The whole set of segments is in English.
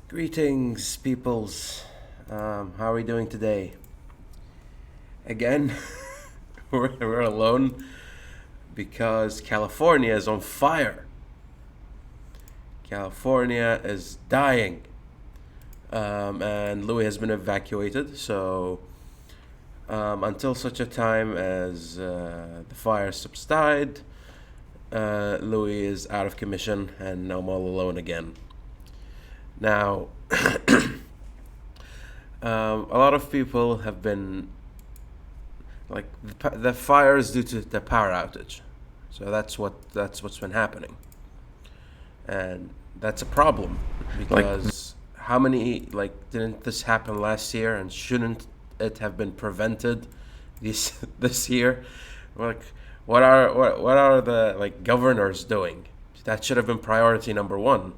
Greetings, peoples. How are we doing today? Again, we're alone because California is on fire. California is dying. And Louis has been evacuated, so until such a time as the fire subside, Louis is out of commission and I'm all alone again. Now, a lot of people have been like the fire is due to the power outage, so that's what's been happening, and that's a problem because how many didn't this happen last year and shouldn't it have been prevented this year? Like, what are the governors doing? That should have been priority number one.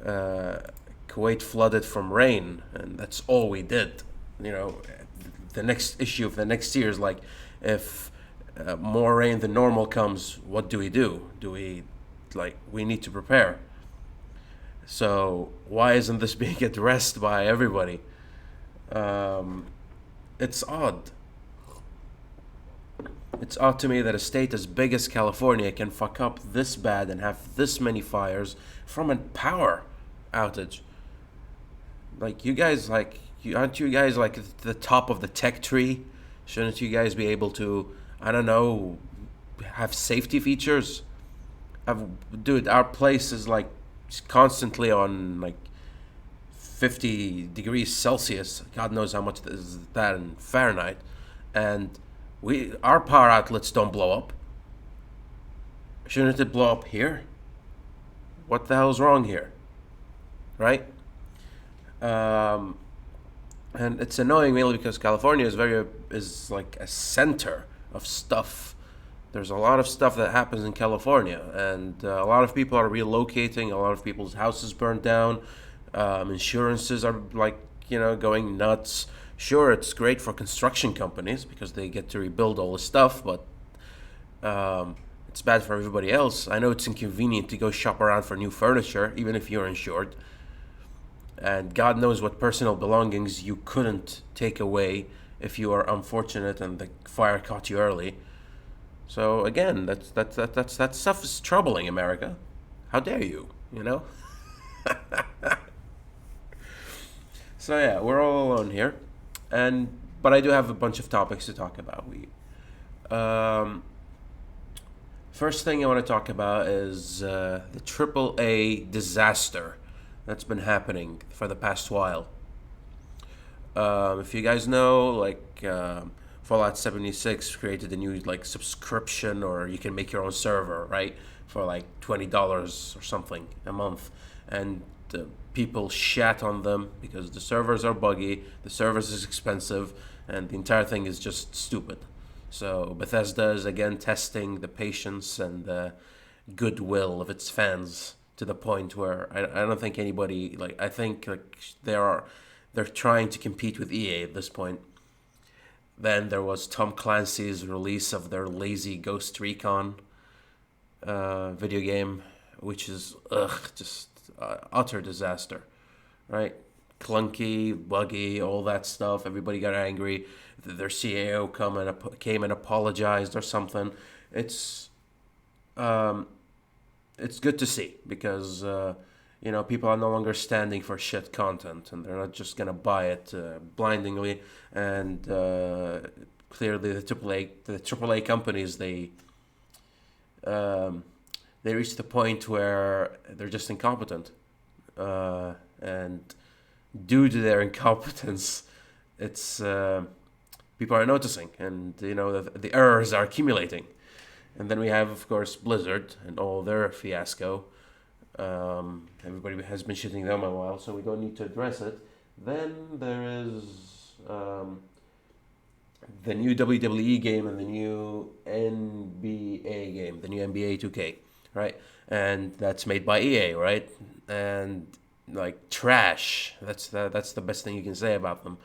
uh, Kuwait flooded from rain, and that's all we did. You know, the next issue of the next year is like, if more rain than normal comes, what do we do? We need to prepare. So why isn't this being addressed by everybody? Um, it's odd. It's odd to me that a state as big as California can fuck up this bad and have this many fires from a power outage. Like, you guys, aren't you guys like at the top of the tech tree? Shouldn't you guys be able to, I don't know, have safety features? Dude, our place is like constantly on like 50 degrees Celsius. God knows how much is that in Fahrenheit. And our power outlets don't blow up. Shouldn't it blow up here? What the hell's wrong here? Right? Um, and it's annoying mainly because California is like a center of stuff. There's a lot of stuff that happens in California, and a lot of people are relocating. A lot of people's houses burned down. Insurances are going nuts. Sure, it's great for construction companies because they get to rebuild all the stuff, but it's bad for everybody else. I know it's inconvenient to go shop around for new furniture, even if you're insured. And God knows what personal belongings you couldn't take away if you are unfortunate and the fire caught you early. So again, that stuff is troubling America. How dare you? You know. So yeah, we're all alone here, and but I do have a bunch of topics to talk about. Um, First thing I want to talk about is the AAA disaster that's been happening for the past while. If you guys know, Fallout 76 created a new subscription, or you can make your own server, right, for like $20 or something a month, and people shat on them because the servers are buggy, the servers is expensive, and the entire thing is just stupid. So Bethesda is again testing the patience and the goodwill of its fans to the point where I don't think anybody I think they're trying to compete with EA at this point. Then there was Tom Clancy's release of their lazy Ghost Recon video game, which is just utter disaster, right? Clunky, buggy, all that stuff. Everybody got angry. Their CAO came and apologized or something. It's um, it's good to see because people are no longer standing for shit content, and they're not just gonna buy it blindingly. And clearly, the AAA companies, um, they reach the point where they're just incompetent, and due to their incompetence, it's people are noticing, and the errors are accumulating. And then we have, of course, Blizzard and all their fiasco. Everybody has been shitting them a while, so we don't need to address it. Then there is the new WWE game and the new NBA game, the new NBA 2K, right? And that's made by EA, right? And trash. That's the best thing you can say about them.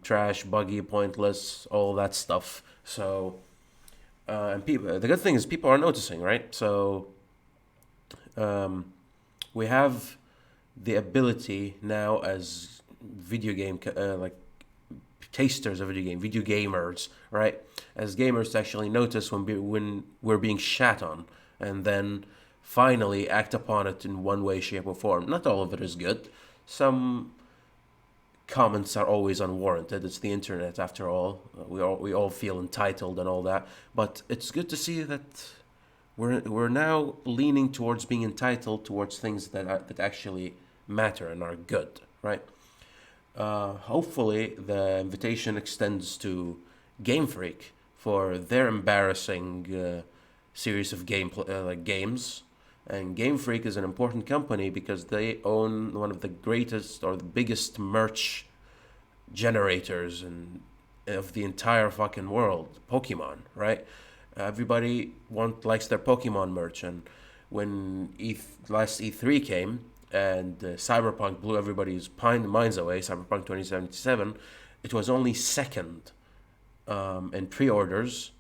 Trash, buggy, pointless, all that stuff. So, and people. The good thing is people are noticing, right? So, we have the ability now as video game like tasters of video gamers, right? As gamers to actually notice when we're being shat on, and then finally act upon it in one way, shape, or form. Not all of it is good. Some comments are always unwarranted. It's the internet, after all. We all feel entitled and all that. But it's good to see that we're now leaning towards being entitled towards things that actually matter and are good, right? Hopefully, the invitation extends to Game Freak for their embarrassing series of games. And Game Freak is an important company because they own one of the greatest or the biggest merch generators of the entire fucking world, Pokemon, right? Everybody likes their Pokemon merch, and when last E3 came and Cyberpunk blew everybody's minds away, Cyberpunk 2077, it was only second in pre-orders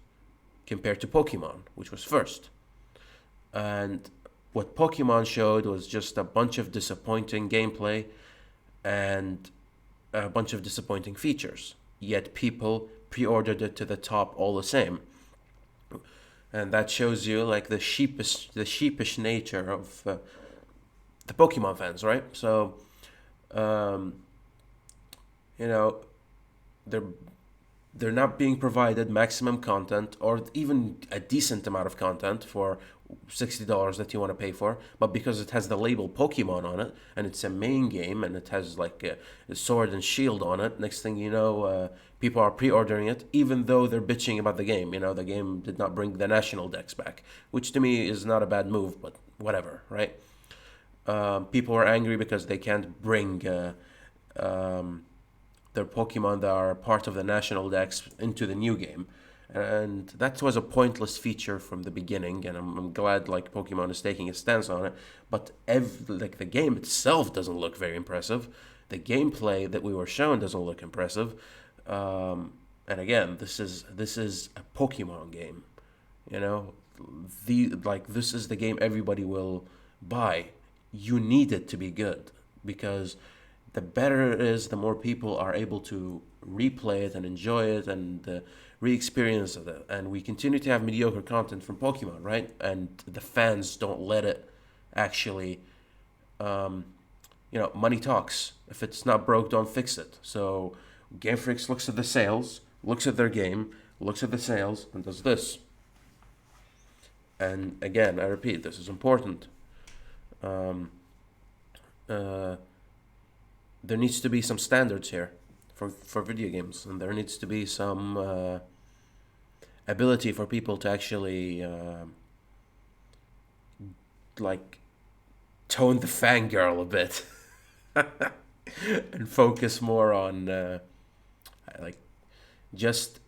compared to Pokemon, which was first. And what Pokemon showed was just a bunch of disappointing gameplay and a bunch of disappointing features. Yet people pre-ordered it to the top all the same, and that shows you like the sheepish nature of the Pokemon fans, right? So, um, you know, they're they're not being provided maximum content or even a decent amount of content for $60 that you want to pay for, but because it has the label Pokemon on it and it's a main game and it has like a sword and shield on it, next thing you know, people are pre-ordering it even though they're bitching about the game. The game did not bring the national decks back, which to me is not a bad move, but whatever, right? People are angry because they can't bring um, their Pokemon that are part of the national decks into the new game. And that was a pointless feature from the beginning, and I'm glad like Pokemon is taking a stance on it. But like the game itself doesn't look very impressive. The gameplay that we were shown doesn't look impressive. And again, this is a Pokemon game, you know. This is the game everybody will buy. You need it to be good because the better it is, the more people are able to replay it and enjoy it and re-experience it. And we continue to have mediocre content from Pokemon, right? And the fans don't let it actually, money talks. If it's not broke, don't fix it. So Game Freaks looks at the sales, looks at their game, looks at the sales, and does this. And again, I repeat, this is important. Um, uh, there needs to be some standards here for video games, and there needs to be some ability for people to actually like tone the fangirl a bit and focus more on like just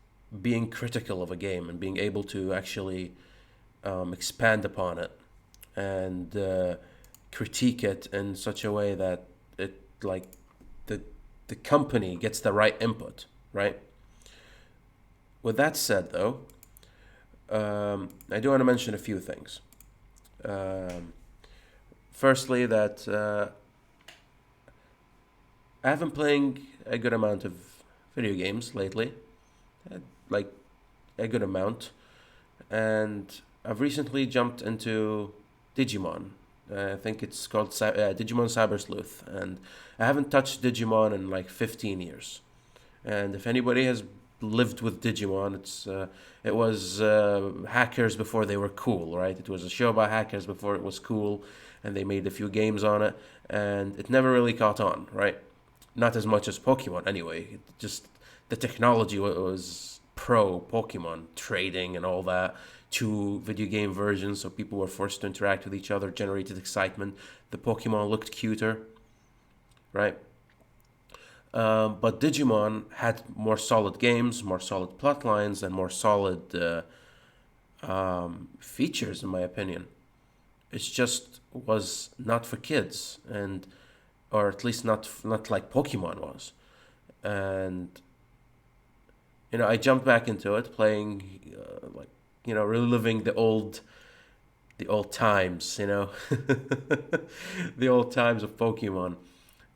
being critical of a game and being able to actually expand upon it and critique it in such a way that it like the the company gets the right input, right? With that said, though, I do want to mention a few things. Um, Firstly, that I have been playing a good amount of video games lately, like a good amount, and I've recently jumped into Digimon. I think it's called Digimon Cyber Sleuth, and I haven't touched Digimon in like 15 years. And if anybody has lived with Digimon, it was hackers before they were cool, right? It was a show about hackers before it was cool, and they made a few games on it, and it never really caught on, right? Not as much as Pokemon, anyway. Just the technology was pro Pokemon trading and all that. Two video game versions, so people were forced to interact with each other, generated excitement. The Pokemon looked cuter, right? But Digimon had more solid games, more solid plot lines, and more solid features, in my opinion. It just was not for kids, and or at least not like Pokemon was. And I jumped back into it, playing reliving the old the old times, the old times of Pokemon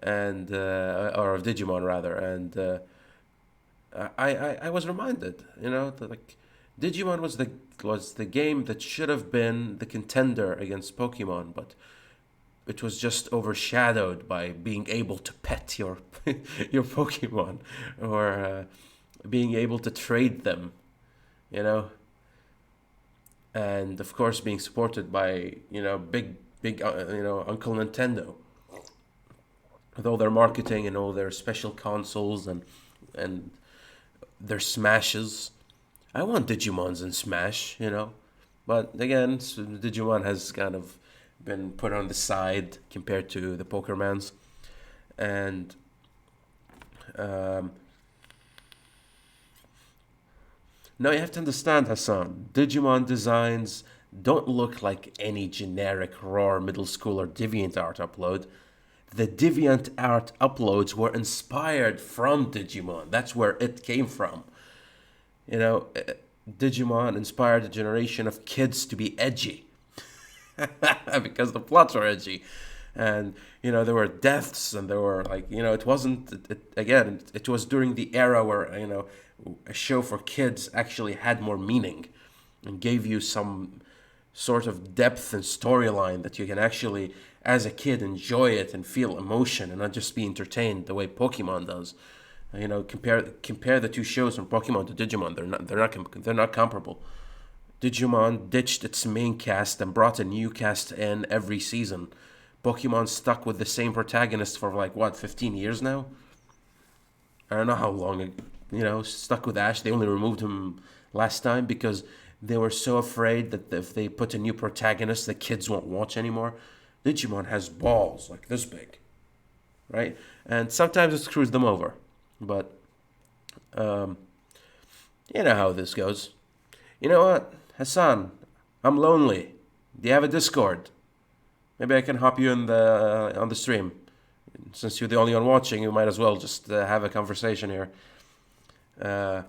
and or of Digimon rather, and I was reminded, that like Digimon was the game that should have been the contender against Pokemon, but it was just overshadowed by being able to pet your your Pokemon or being able to trade them, you know, and of course being supported by big Uncle Nintendo with all their marketing and all their special consoles and their smashes. I want Digimons in Smash, but again, Digimon has kind of been put on the side compared to the Pokermans, and um, now you have to understand, Hassan. Digimon designs don't look like any generic raw middle schooler DeviantArt upload. The DeviantArt uploads were inspired from Digimon. That's where it came from. You know, Digimon inspired a generation of kids to be edgy because the plots were edgy. And, there were deaths and there were it wasn't, again, it was during the era where, a show for kids actually had more meaning and gave you some sort of depth and storyline that you can actually, as a kid, enjoy it and feel emotion and not just be entertained the way Pokemon does. Compare the two shows from Pokemon to Digimon. They're not comparable. Digimon ditched its main cast and brought a new cast in every season. Pokemon stuck with the same protagonist for 15 years now. I don't know how long. Stuck with Ash. They only removed him last time because they were so afraid that if they put a new protagonist, the kids won't watch anymore. Digimon has balls like this big, right? And sometimes it screws them over. But, you know how this goes. You know what, Hassan? I'm lonely. Do you have a Discord? Maybe I can hop you in the on the stream. Since you're the only one watching, you might as well just have a conversation here. What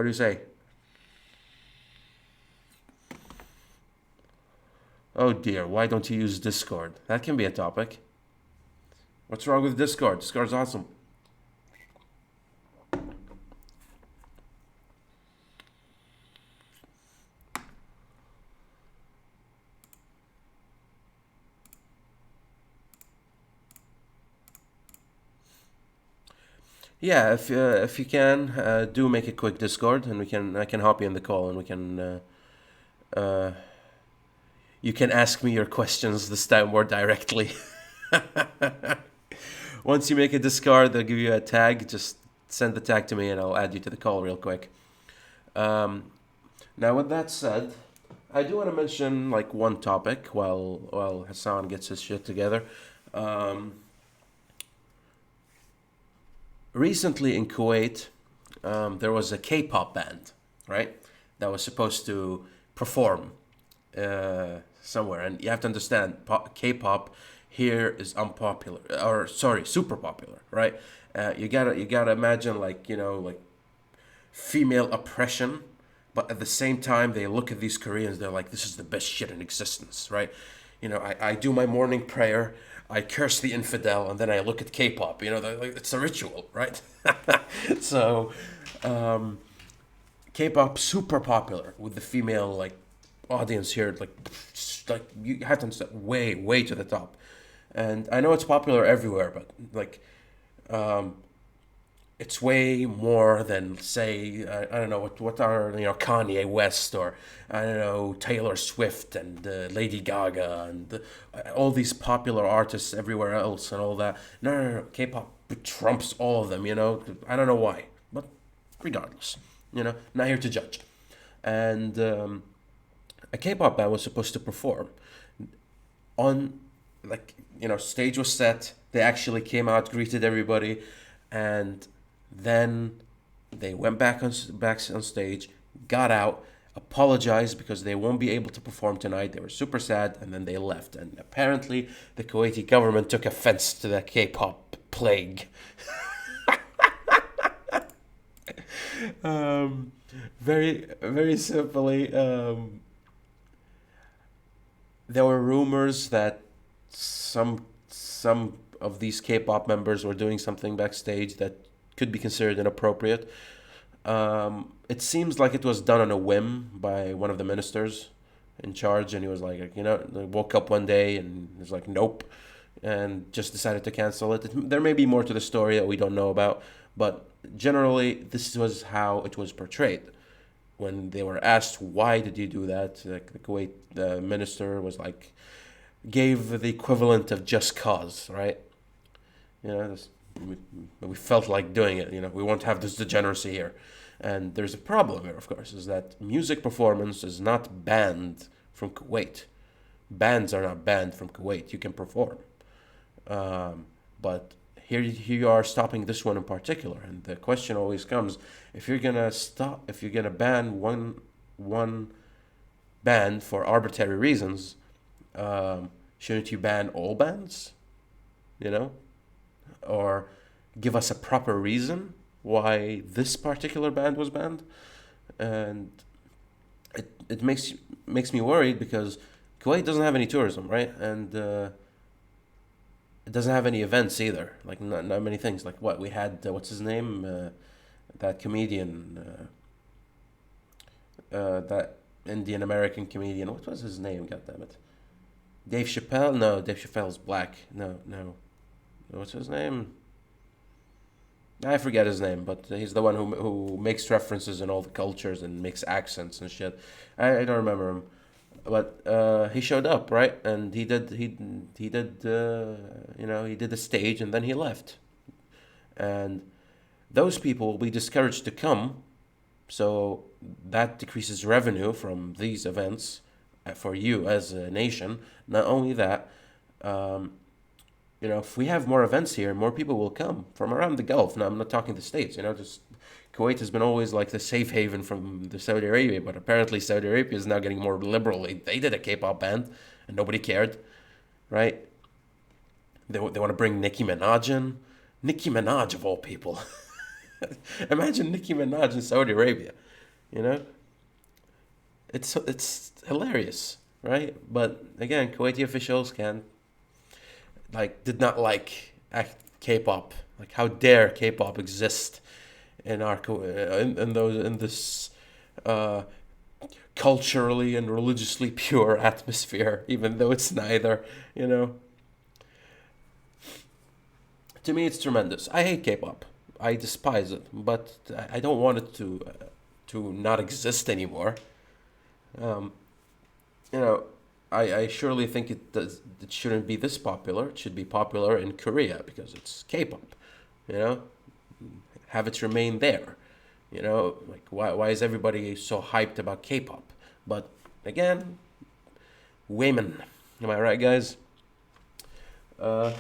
do you say? Oh dear, why don't you use Discord? That can be a topic. What's wrong with Discord? Discord's awesome. Yeah, if you can, do make a quick Discord, and I can hop you in the call, and we can uh, you can ask me your questions this time more directly. Once you make a Discord, they'll give you a tag. Just send the tag to me, and I'll add you to the call real quick. Um, Now, with that said, I do want to mention one topic while Hassan gets his shit together. Um, Recently in Kuwait, there was a K-pop band, right? That was supposed to perform somewhere, and you have to understand, K-pop here is unpopular, or sorry, super popular, right? You gotta imagine female oppression, but at the same time they look at these Koreans, they're like, this is the best shit in existence, right? I do my morning prayer, I curse the infidel, and then I look at K-pop. It's a ritual, right? So, K-pop super popular with the female audience here. You have to understand, way to the top. And I know it's popular everywhere, but um, it's way more than say I don't know what are Kanye West or I don't know Taylor Swift and Lady Gaga and all these popular artists everywhere else and all that. No. K-pop trumps all of them. I don't know why, but regardless, not here to judge. And a K-pop band was supposed to perform on stage was set. They actually came out, greeted everybody, and then they went back on stage, got out, apologized because they won't be able to perform tonight. They were super sad, and then they left. And apparently, the Kuwaiti government took offense to the K-pop plague. Very, very simply, there were rumors that some of these K-pop members were doing something backstage that could be considered inappropriate. It seems like it was done on a whim by one of the ministers in charge, and he was like, they woke up one day and he was like, nope, and just decided to cancel it. There may be more to the story that we don't know about, but generally, this was how it was portrayed. When they were asked why did you do that, like the Kuwait minister was like, gave the equivalent of just cause, right? This, we felt like doing it. We won't have this degeneracy here. And there's a problem here, of course, is that music performance is not banned from Kuwait. Bands are not banned from Kuwait. You can perform. But here you are stopping this one in particular. And the question always comes, if you're gonna ban one band for arbitrary reasons, shouldn't you ban all bands? You know? Or give us a proper reason why this particular band was banned? And it makes me worried because Kuwait doesn't have any tourism, right? And it doesn't have any events either. Like not many things. Like what we had, what's his name? That comedian, that Indian American comedian. What was his name? God damn it. Dave Chappelle? No, Dave Chappelle's black. No. What's his name? I forget his name, but he's the one who makes references in all the cultures and makes accents and shit. I don't remember him, but he showed up, right? And he did he did the stage and then he left. And those people will be discouraged to come, so that decreases revenue from these events for you as a nation. Not only that, if we have more events here, more people will come from around the Gulf. Now, I'm not talking the States, just Kuwait has been always like the safe haven from the Saudi Arabia, but apparently Saudi Arabia is now getting more liberal. They did a K-pop band and nobody cared, right? They want to bring Nicki Minaj in. Nicki Minaj, of all people. Imagine Nicki Minaj in Saudi Arabia, you know? It's hilarious, right? But again, Kuwaiti officials did not like K-pop. Like, how dare K-pop exist in our in this uh, culturally and religiously pure atmosphere, even though it's neither. To me, it's tremendous. I hate K-pop. I despise it, but I don't want it to not exist anymore. Um, you know, I surely think it shouldn't be this popular. It should be popular in Korea because it's K-pop. You know, have it remain there. Like why is everybody so hyped about K-pop? But again, women. Am I right, guys? Uh,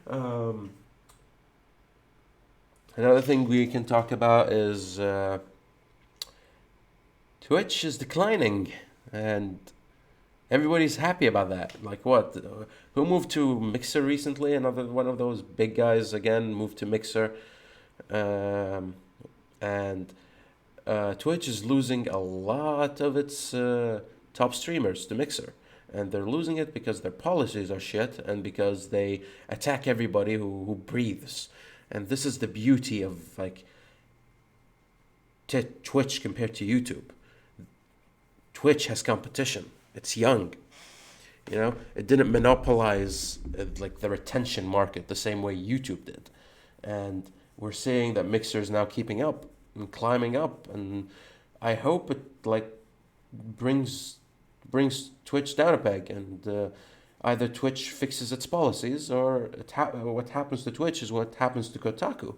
um, Another thing we can talk about is Twitch is declining, and everybody's happy about that. Like what? Who moved to Mixer recently? Another one of those big guys again moved to Mixer, um, and Twitch is losing a lot of its top streamers to Mixer. And they're losing it because their policies are shit and because they attack everybody who breathes. And this is the beauty of like Twitch compared to YouTube. Twitch has competition. It's young. It didn't monopolize like the retention market the same way YouTube did. And we're seeing that Mixer is now keeping up and climbing up, and I hope it like brings Twitch down a peg, and either Twitch fixes its policies or what happens to Twitch is what happens to Kotaku.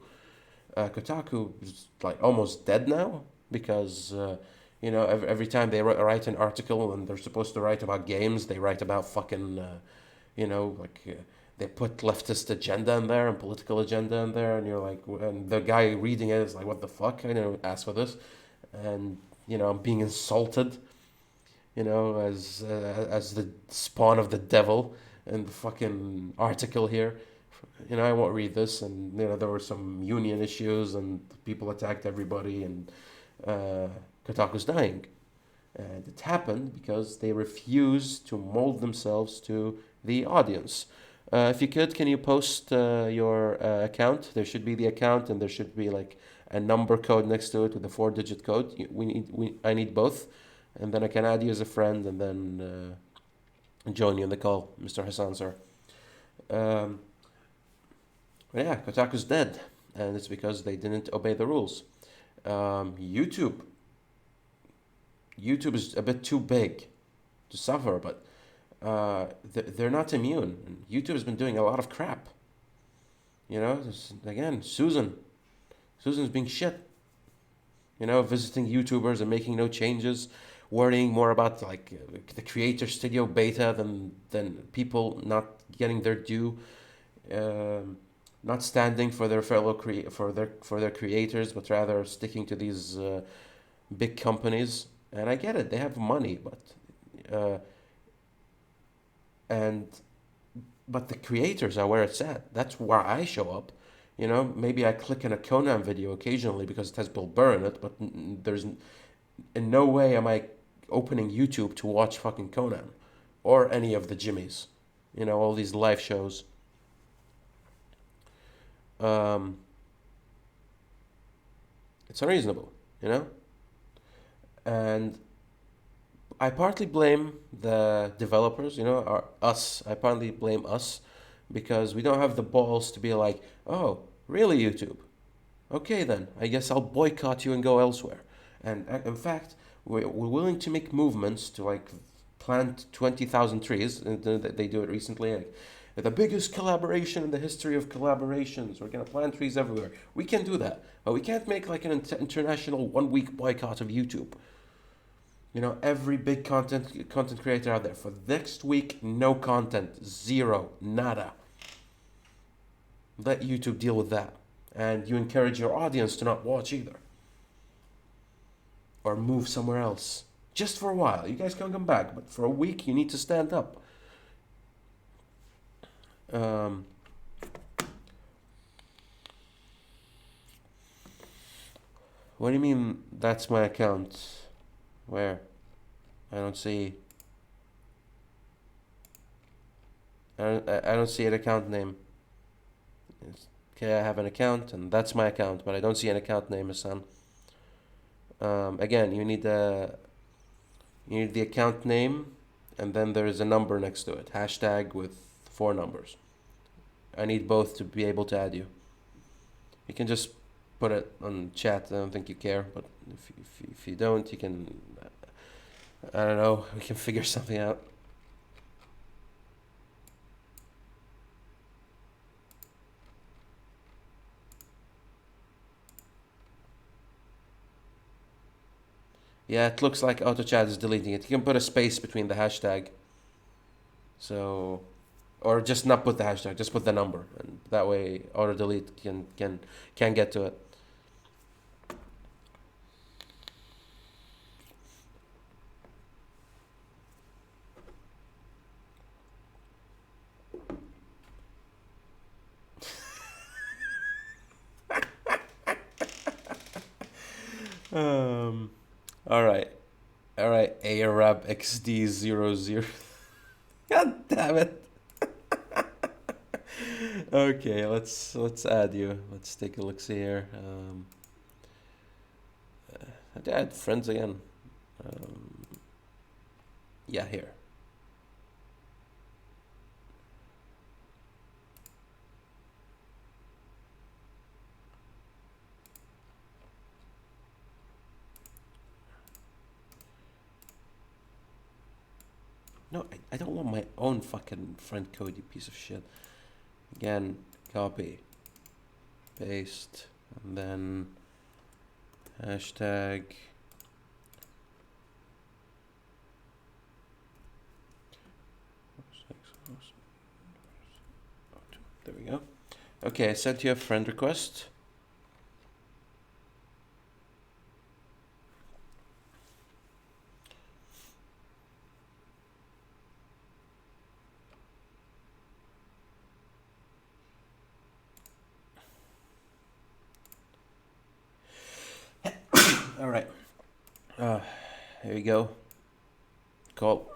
Kotaku is like almost dead now because every time they write an article and they're supposed to write about games, they write about fucking they put leftist agenda in there and political agenda in there, and you're like, and the guy reading it is like, what the fuck? I didn't ask for this, and I'm being insulted, as the spawn of the devil in the fucking article here. I won't read this, and there were some union issues, and people attacked everybody, and Kotaku's dying, And it happened because they refused to mold themselves to the audience. If you could, can you post your account? There should be the account, and there should be like a number code next to it with a four-digit code. I need both, and then I can add you as a friend, and then join you in the call, Mr. Hasan, sir. Um, yeah, Kotaku's dead, and it's because they didn't obey the rules. YouTube. YouTube is a bit too big to suffer, but they're not immune. YouTube has been doing a lot of crap. You know, again, Susan's being shit. You know, visiting YouTubers and making no changes, worrying more about like the creator studio beta than people not getting their due, um, not standing for their for their creators, but rather sticking to these big companies. And I get it; they have money, uh, and but the creators are where it's at. That's where I show up. You know, maybe I click on a Conan video occasionally because it has Bill Burr in it, but there's in no way am I opening YouTube to watch fucking Conan or any of the Jimmys. You know, all these live shows. Um, it's unreasonable, you know? And I partly blame the developers, you know, or us. I partly blame us because we don't have the balls to be like, oh, really, YouTube? Okay, then. I guess I'll boycott you and go elsewhere. And in fact, we're willing to make movements to like plant 20,000 trees. And they do it recently. Like, the biggest collaboration in the history of collaborations. We're gonna plant trees everywhere. We can do that, but we can't make like an international 1 week boycott of YouTube. You know, every big content creator out there for next week, no content, zero, nada. Let YouTube deal with that, and you encourage your audience to not watch either, or move somewhere else just for a while. You guys can come back, but for a week, you need to stand up. Um, what do you mean? That's my account. Where? I don't see. I don't see an account name. Okay, I have an account, and that's my account, but I don't see an account name, Hassan. Again, you need the account name, and then there is a number next to it. Hashtag with four numbers. I need both to be able to add you. You can just put it on chat. I don't think you care, but if you don't, you can. I don't know. We can figure something out. Yeah, it looks like AutoChat is deleting it. You can put a space between the hashtag. So, or just not put the hashtag, just put the number, and that way auto delete can get to it. Um. All right. All right. Arab XD00. God damn it. Okay, let's add you. Let's take a look. See here. Add friends again. Um, yeah, here. No, I don't want my own fucking friend code, you piece of shit. Again, copy, paste, and then hashtag. There we go. Okay, I sent you a friend request. All right. Here we go. Cool.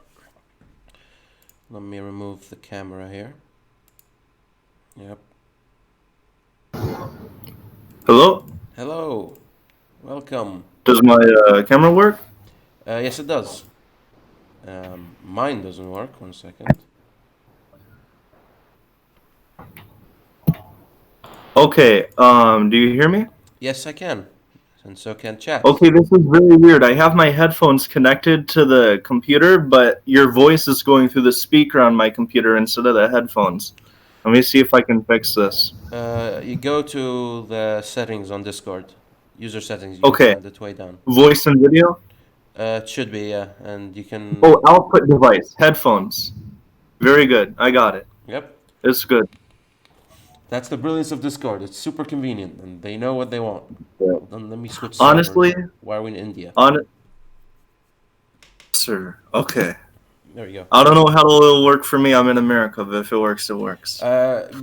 Let me remove the camera here. Yep. Hello? Hello. Welcome. Does my camera work? Yes, it does. Mine doesn't work. 1 second. Okay, do you hear me? Yes, I can. And so can chat. Okay, this is very weird. I have my headphones connected to the computer, but your voice is going through the speaker on my computer instead of the headphones. Let me see if I can fix this. You go to the settings on Discord. User settings. You'll Okay, find it way down. voice and video. It should be, yeah. And you can. Oh, output device, headphones. Very good. I got it. Yep. It's good. That's the brilliance of Discord. It's super convenient, and they know what they want. Yeah. Hold on, let me switch servers. Honestly, Why are we in India? sir. Okay. There we go. I don't know how it'll work for me. I'm in America, but if it works, it works.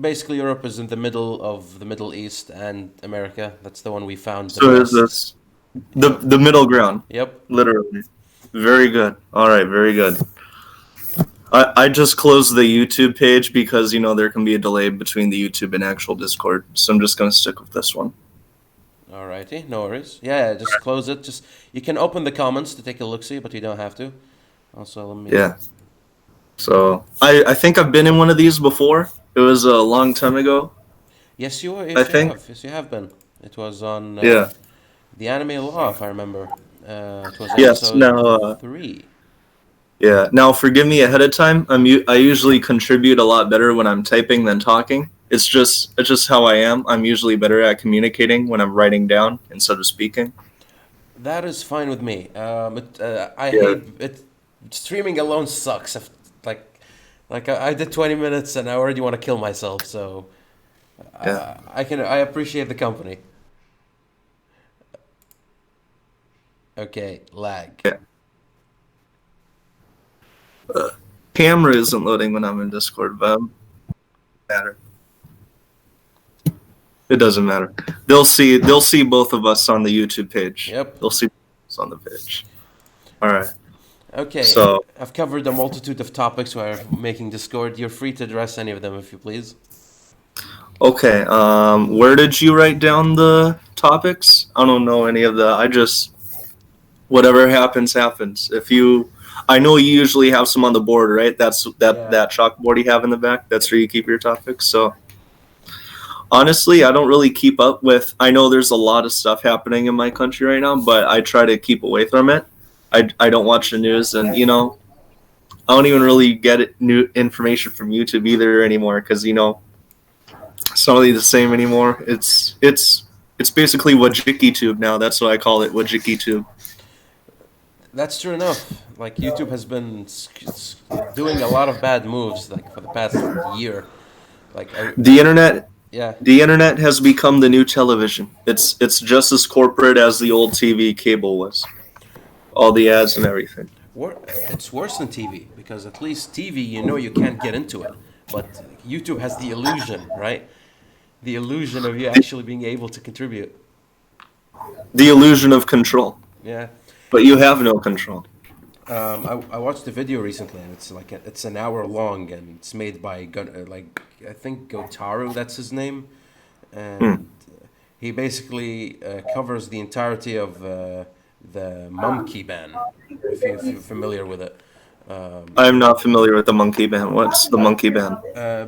Basically, Europe is in the middle of the Middle East and America. That's the one we found the So is best. this the middle ground? Yep. Literally. Very good. All right, very good. I just closed the YouTube page because there can be a delay between the YouTube and actual Discord, so I'm just gonna stick with this one. Alrighty, no worries. Yeah, just close it. Just you can open the comments to take a look see, but you don't have to. Also, let me. Yeah. So I think I've been in one of these before. It was a long time ago. Yes, you were. I Yes, you think. have. Yes, you have been. It was on Yeah. the anime law, if I remember. It was Yes. episode Now. 3. Yeah. Now, forgive me ahead of time. I usually contribute a lot better when I'm typing than talking. It's just how I am. I'm usually better at communicating when I'm writing down instead of speaking. That is fine with me. I Yeah. hate it. Streaming alone sucks. I did 20 minutes and I already want to kill myself. So Yeah. I appreciate the company. Okay, lag. Yeah. Camera isn't loading when I'm in Discord, but matter. It doesn't matter. They'll see both of us on the YouTube page. Yep. They'll see us on the page. All right. Okay, So I've covered a multitude of topics while making Discord. You're free to address any of them if you please. okay, where did you write down the topics? I don't know any of the. I just whatever happens happens. I know you usually have some on the board, right? That's Yeah. that chalkboard you have in the back. That's where you keep your topics. So honestly, I don't really keep up with. I know there's a lot of stuff happening in my country right now, but I try to keep away from it. I don't watch the news, and I don't even really get new information from YouTube either anymore because it's not really the same anymore. It's basically WajikTube now. That's what I call it, WajikTube. That's true enough. Like YouTube has been doing a lot of bad moves like for the past year. Like The internet, yeah, the internet has become the new television. It's just as corporate as the old TV cable was. All the ads and everything. it's worse than TV because at least TV you can't get into it, but YouTube has the illusion, right? The illusion of you actually being able to contribute. The illusion of control, Yeah. but you have no control. I watched a video recently, and it's an hour long, and it's made by I think Gotaru, that's his name, and he basically covers the entirety of the Monkey Ban, if you're familiar with it. I'm not familiar with the monkey band. What's the monkey band?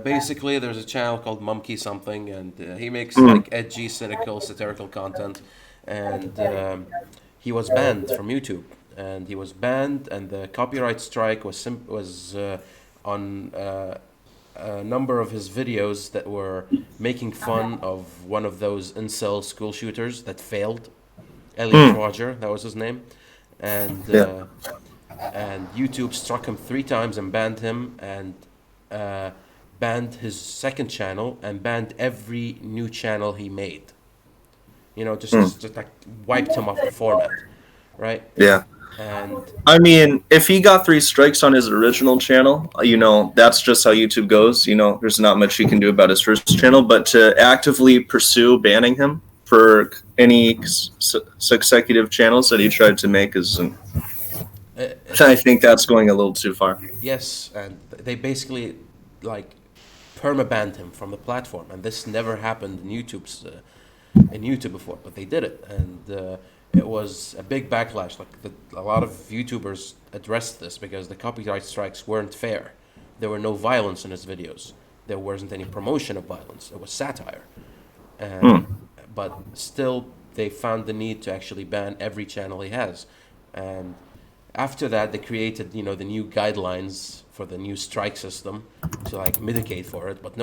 Basically, there's a channel called Monkey something, and he makes like edgy, cynical, satirical content, and he was banned from YouTube. And he was banned, and the copyright strike was on a number of his videos that were making fun of one of those incel school shooters that failed. Elliot Roger, that was his name, and Yeah. and YouTube struck him 3 times and banned him, and banned his second channel and banned every new channel he made. Just like wiped him off the format, right? Yeah. And I mean, if he got 3 strikes on his original channel, that's just how YouTube goes. There's not much you can do about his first channel, but to actively pursue banning him for any consecutive channels that he tried to make I It's think that's going a little too far. yes, and they basically like permabanned him from the platform, and this never happened in YouTube before, but they did it, and it was a big backlash. A lot of YouTubers addressed this because the copyright strikes weren't fair. There were no violence in his videos. There wasn't any promotion of violence. It was satire, and Hmm. but still they found the need to actually ban every channel he has, and after that they created the new guidelines for the new strike system to like mitigate for it, but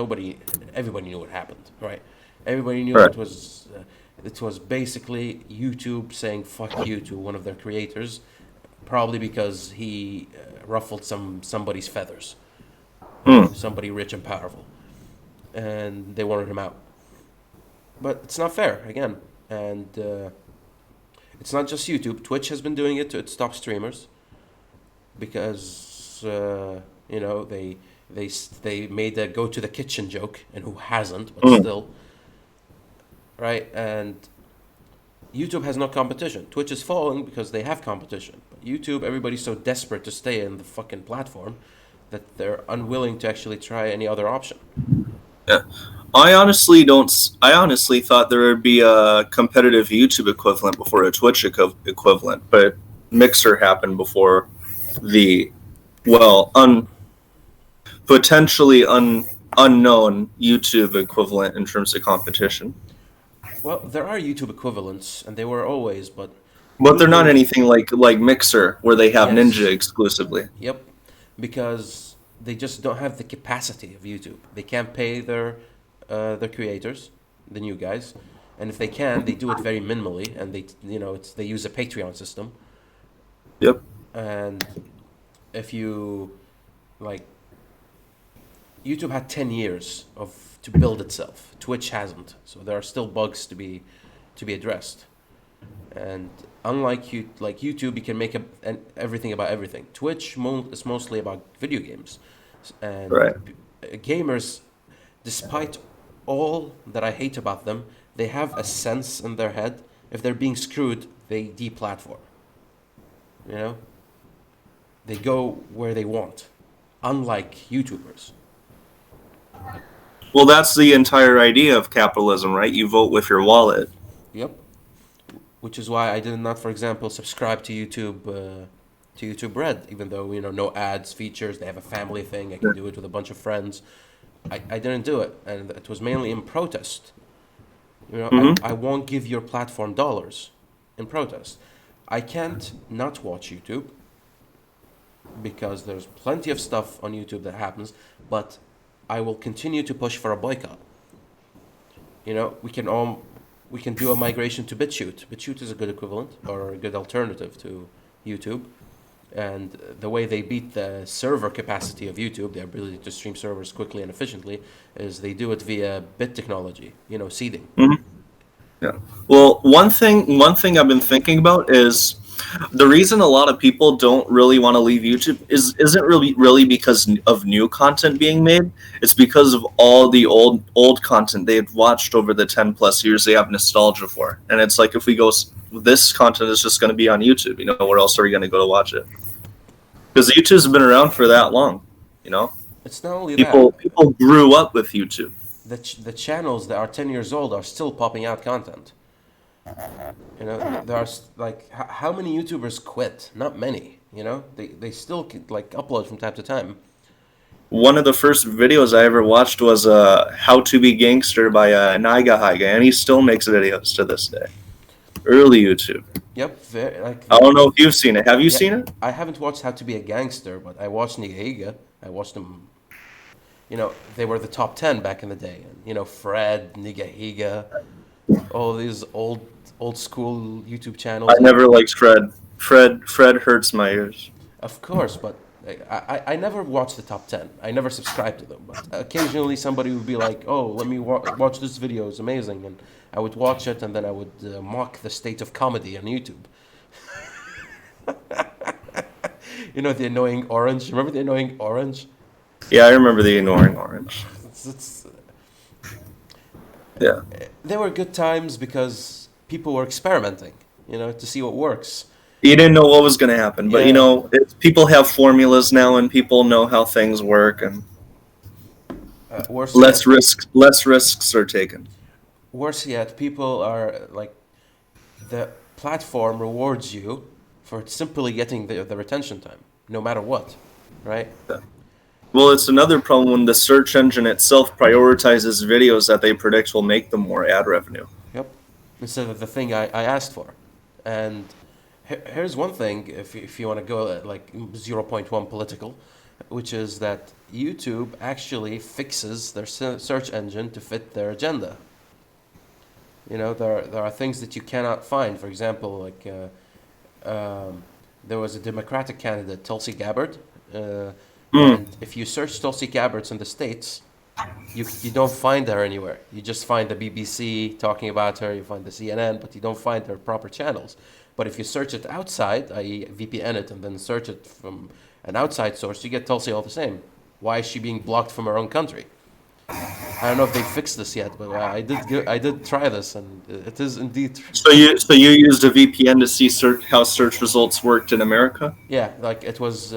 everybody knew what happened, right? Everybody knew Right. it was basically YouTube saying fuck you to one of their creators, probably because he ruffled somebody's feathers, Hmm. somebody rich and powerful, and they wanted him out. But it's not fair again, and it's not just YouTube. Twitch has been doing it to its top streamers because they made a go to the kitchen joke, and who hasn't? But Hmm. still, right? And YouTube has no competition. Twitch is falling because they have competition. But YouTube, everybody's so desperate to stay in the fucking platform that they're unwilling to actually try any other option. Yeah. I honestly don't. I honestly thought there would be a competitive YouTube equivalent before a Twitch equivalent, but Mixer happened before the well, potentially unknown YouTube equivalent in terms of competition. Well, there are YouTube equivalents, and they were always, but But they're not Google, anything like Mixer, where they have Ninja yes, exclusively. yep, because they just don't have the capacity of YouTube. They can't pay their creators, the new guys, and if they can, they do it very minimally, and they use a Patreon system. Yep. And if you like, YouTube had 10 years of to build itself. Twitch hasn't, so there are still bugs to be addressed. And unlike YouTube, you can make everything about everything. Twitch is mostly about video games, and Right. gamers, despite all that I hate about them, they have a sense in their head. If they're being screwed, they deplatform. You know, they go where they want, unlike YouTubers. Well, that's the entire idea of capitalism, right? You vote with your wallet. Yep. Which is why I did not, for example, subscribe to YouTube Red, even though no ads, features. They have a family thing. I can do it with a bunch of friends. I didn't do it, and it was mainly in protest. Hmm. I won't give your platform dollars in protest. I can't not watch YouTube because there's plenty of stuff on YouTube that happens, but I will continue to push for a boycott. We can do a migration to BitChute. BitChute is a good equivalent or a good alternative to YouTube. And the way they beat the server capacity of YouTube, the ability to stream servers quickly and efficiently, is they do it via bit technology, seeding. Hmm. Yeah. Well, one thing I've been thinking about is the reason a lot of people don't really want to leave YouTube isn't really because of new content being made. It's because of all the old content they've watched over the 10 plus years they have nostalgia for. And it's like if we go, this content is just going to be on YouTube. Where else are we going to go to watch it? Because YouTube's been around for that long. You know, It's not only that, people grew up with YouTube. the channels that are 10 years old are still popping out content. There are like how many YouTubers quit? Not many. They still like upload from time to time. One of the first videos I ever watched was "How to Be Gangster" by Naiga Haiga, and he still makes videos to this day. Early YouTube. Yep, very, like I don't know if you've seen it. Have you yeah. seen it? I haven't watched How to Be a Gangster, but I watched Nigahiga. I watched them. They were the top 10 back in the day. And, Fred, Nigahiga, all these old school YouTube I channels. never liked Fred. Fred hurts my ears. Of course, but I never watched the top 10. I never subscribed to them. But occasionally somebody would be like, oh, let me watch this video. It's amazing. And I would watch it, and then I would mock the state of comedy on YouTube. The annoying orange. Remember the annoying orange? Yeah, I remember the Ignoring Orange. It's Yeah. They were good times because people were experimenting, to see what works. You didn't know what was going to happen, but Yeah. people have formulas now, and people know how things work, and Worse yet, less risks are taken. people are like the platform rewards you for simply getting the retention time, no matter what, right? Well, it's another problem when the search engine itself prioritizes videos that they predict will make them more ad revenue. Yep. Instead of the thing I asked for. And here's one thing, if you want to go like zero point 0.1 political, which is that YouTube actually fixes their search engine to fit their agenda. You know, there are things that you cannot find. For example, like there was a Democratic candidate, Tulsi Gabbard, Mm. and if you search Tulsi Gabbard in the States, you don't find her anywhere. You just find the BBC talking about her, you find the CNN, but you don't find her proper channels. But if you search it outside, i.e., VPN it, and then search it from an outside source, you get Tulsi all the same. Why is she being blocked from her own country? I don't know if they fixed this yet, but I did try this, and it is indeed. So you used a VPN to see how search results worked in America? Yeah, like it was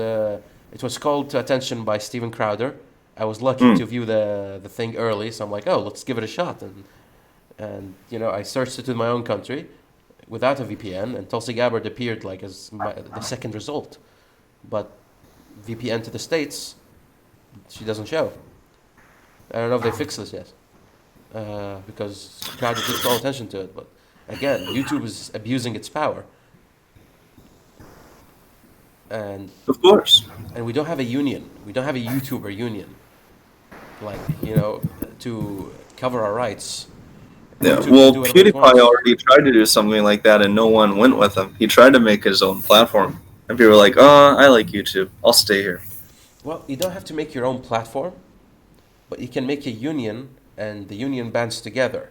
called to attention by Steven Crowder. I was lucky Mm. to view the thing early, so I'm like, oh, let's give it a shot, and I searched it in my own country without a VPN, and Tulsi Gabbard appeared like as the second result, but VPN to the States, she doesn't show. I don't know if they fixed this yet, because Crowder did call attention to it, but again, YouTube is abusing its power, and Of course. we don't have a union. We don't have a YouTuber union, like to cover our rights. Yeah. YouTube can Well, do whatever it PewDiePie wants. already tried to do something like that, and no one went with him. He tried to make his own platform, and people were like, "Oh, I like YouTube. I'll stay here." Well, you don't have to make your own platform, but you can make a union, and the union bands together.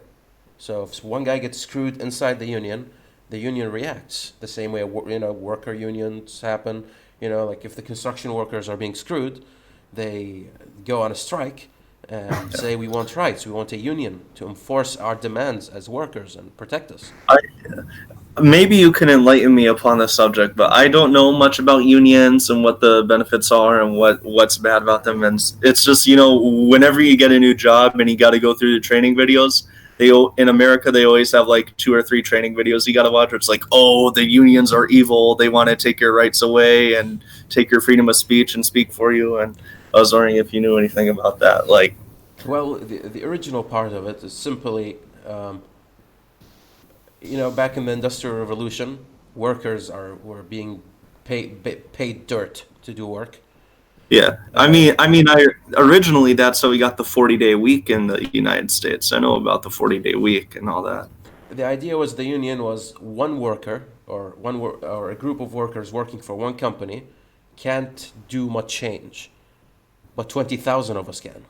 So if one guy gets screwed inside the union reacts the same way worker unions happen. Like if the construction workers are being screwed, they go on a strike and say we want rights, we want a union to enforce our demands as workers and protect us. I, maybe you can enlighten me upon the subject, but I don't know much about unions and what the benefits are and what's bad about them. And it's just whenever you get a new job and you got to go through the training videos, in America they always have like 2 or 3 training videos you got to watch. Where it's like, oh, the unions are evil. They want to take your rights away and take your freedom of speech and speak for you. And I was wondering if you knew anything about that. Like, Well, the original part of it is simply, back in the Industrial Revolution, workers were being paid dirt to do work. yeah, Uh, I originally that's how we got the 40-day week in the United States. I know about the 40-day week and all that. the idea was the union was one worker or a group of workers working for one company can't do much change, but 20,000 of us can,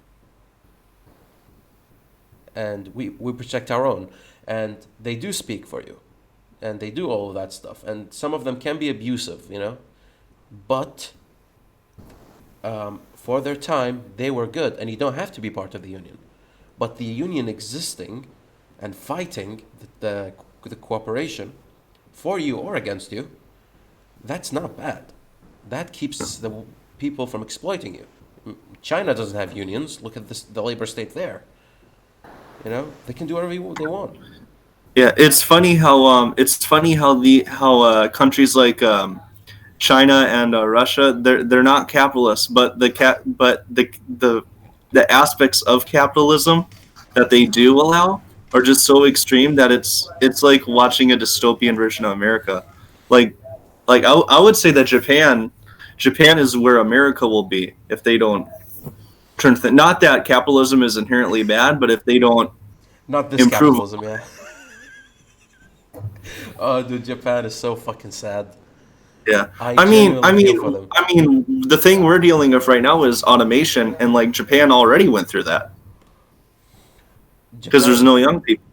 and we protect our own, and they do speak for you, and they do all of that stuff, and some of them can be abusive, but for their time they were good, and you don't have to be part of the union, but the union existing and fighting the cooperation for you or against you, that's not bad. That keeps the people from exploiting you. China doesn't have unions. Look at the labor state there. They can do whatever they want. Yeah, it's funny how countries like China and Russia, they're not capitalists, but the aspects of capitalism that they do allow are just so extreme that it's like watching a dystopian version of America. Like I would say that Japan is where America will be if they don't turn to not that capitalism is inherently bad, but if they don't Not this improve. capitalism, yeah. Oh, dude, Japan is so fucking sad. Yeah, I I mean, I genuinely feel for mean, them. I mean, the thing we're dealing with right now is automation, and like Japan already went through that because there's Japan, no young people.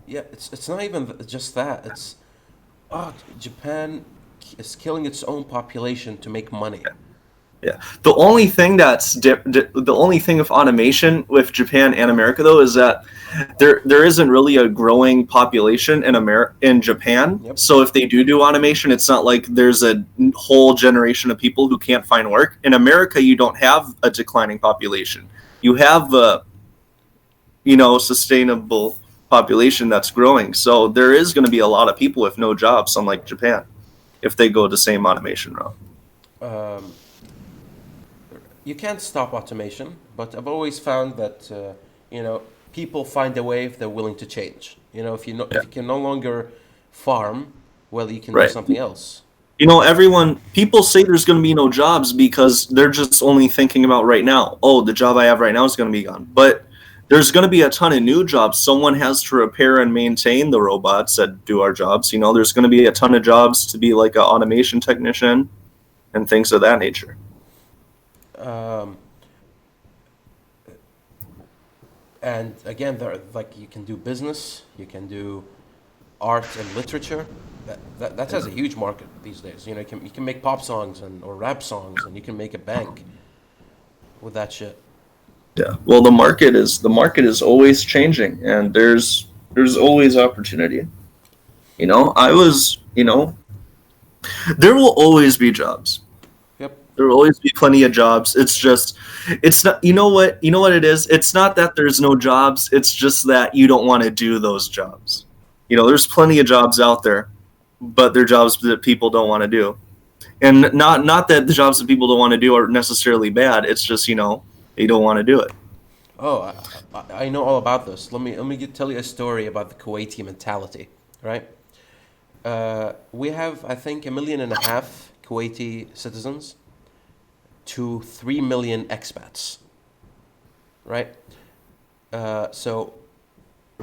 yeah, it's not even just that. Japan is killing its own population to make money. Yeah. The only thing with automation with Japan and America though is that there isn't really a growing population in Japan. Yep. So if they do automation, it's not like there's a whole generation of people who can't find work. In America, you don't have a declining population. You have a sustainable population that's growing. So there is going to be a lot of people with no jobs, unlike Japan, if they go the same automation route. Um, you can't stop automation, but I've always found that you know people find a way if they're willing to change. If Yeah. you can no longer farm, well, you can do Right. something else. People say there's going to be no jobs because they're just only thinking about right now. Oh, the job I have right now is going to be gone. But there's going to be a ton of new jobs. Someone has to repair and maintain the robots that do our jobs. There's going to be a ton of jobs to be like an automation technician and things of that nature. Um, and again, there like you can do business, you can do art and literature. That has a huge market these days. You can make pop songs or rap songs, and you can make a bank with that shit. Yeah. Well, the market is always changing, and there's always opportunity. I was, there will always be jobs. Yep. There will always be plenty of jobs. It's not, you know what it is? It's not that there's no jobs. It's just that you don't want to do those jobs. There's plenty of jobs out there, but they're jobs that people don't want to do. And not that the jobs that people don't want to do are necessarily bad. It's just, they don't want to do it. Oh, I know all about this. Let me tell you a story about the Kuwaiti mentality. Right? We have, I think, 1.5 million Kuwaiti citizens to 3 million expats. Right? So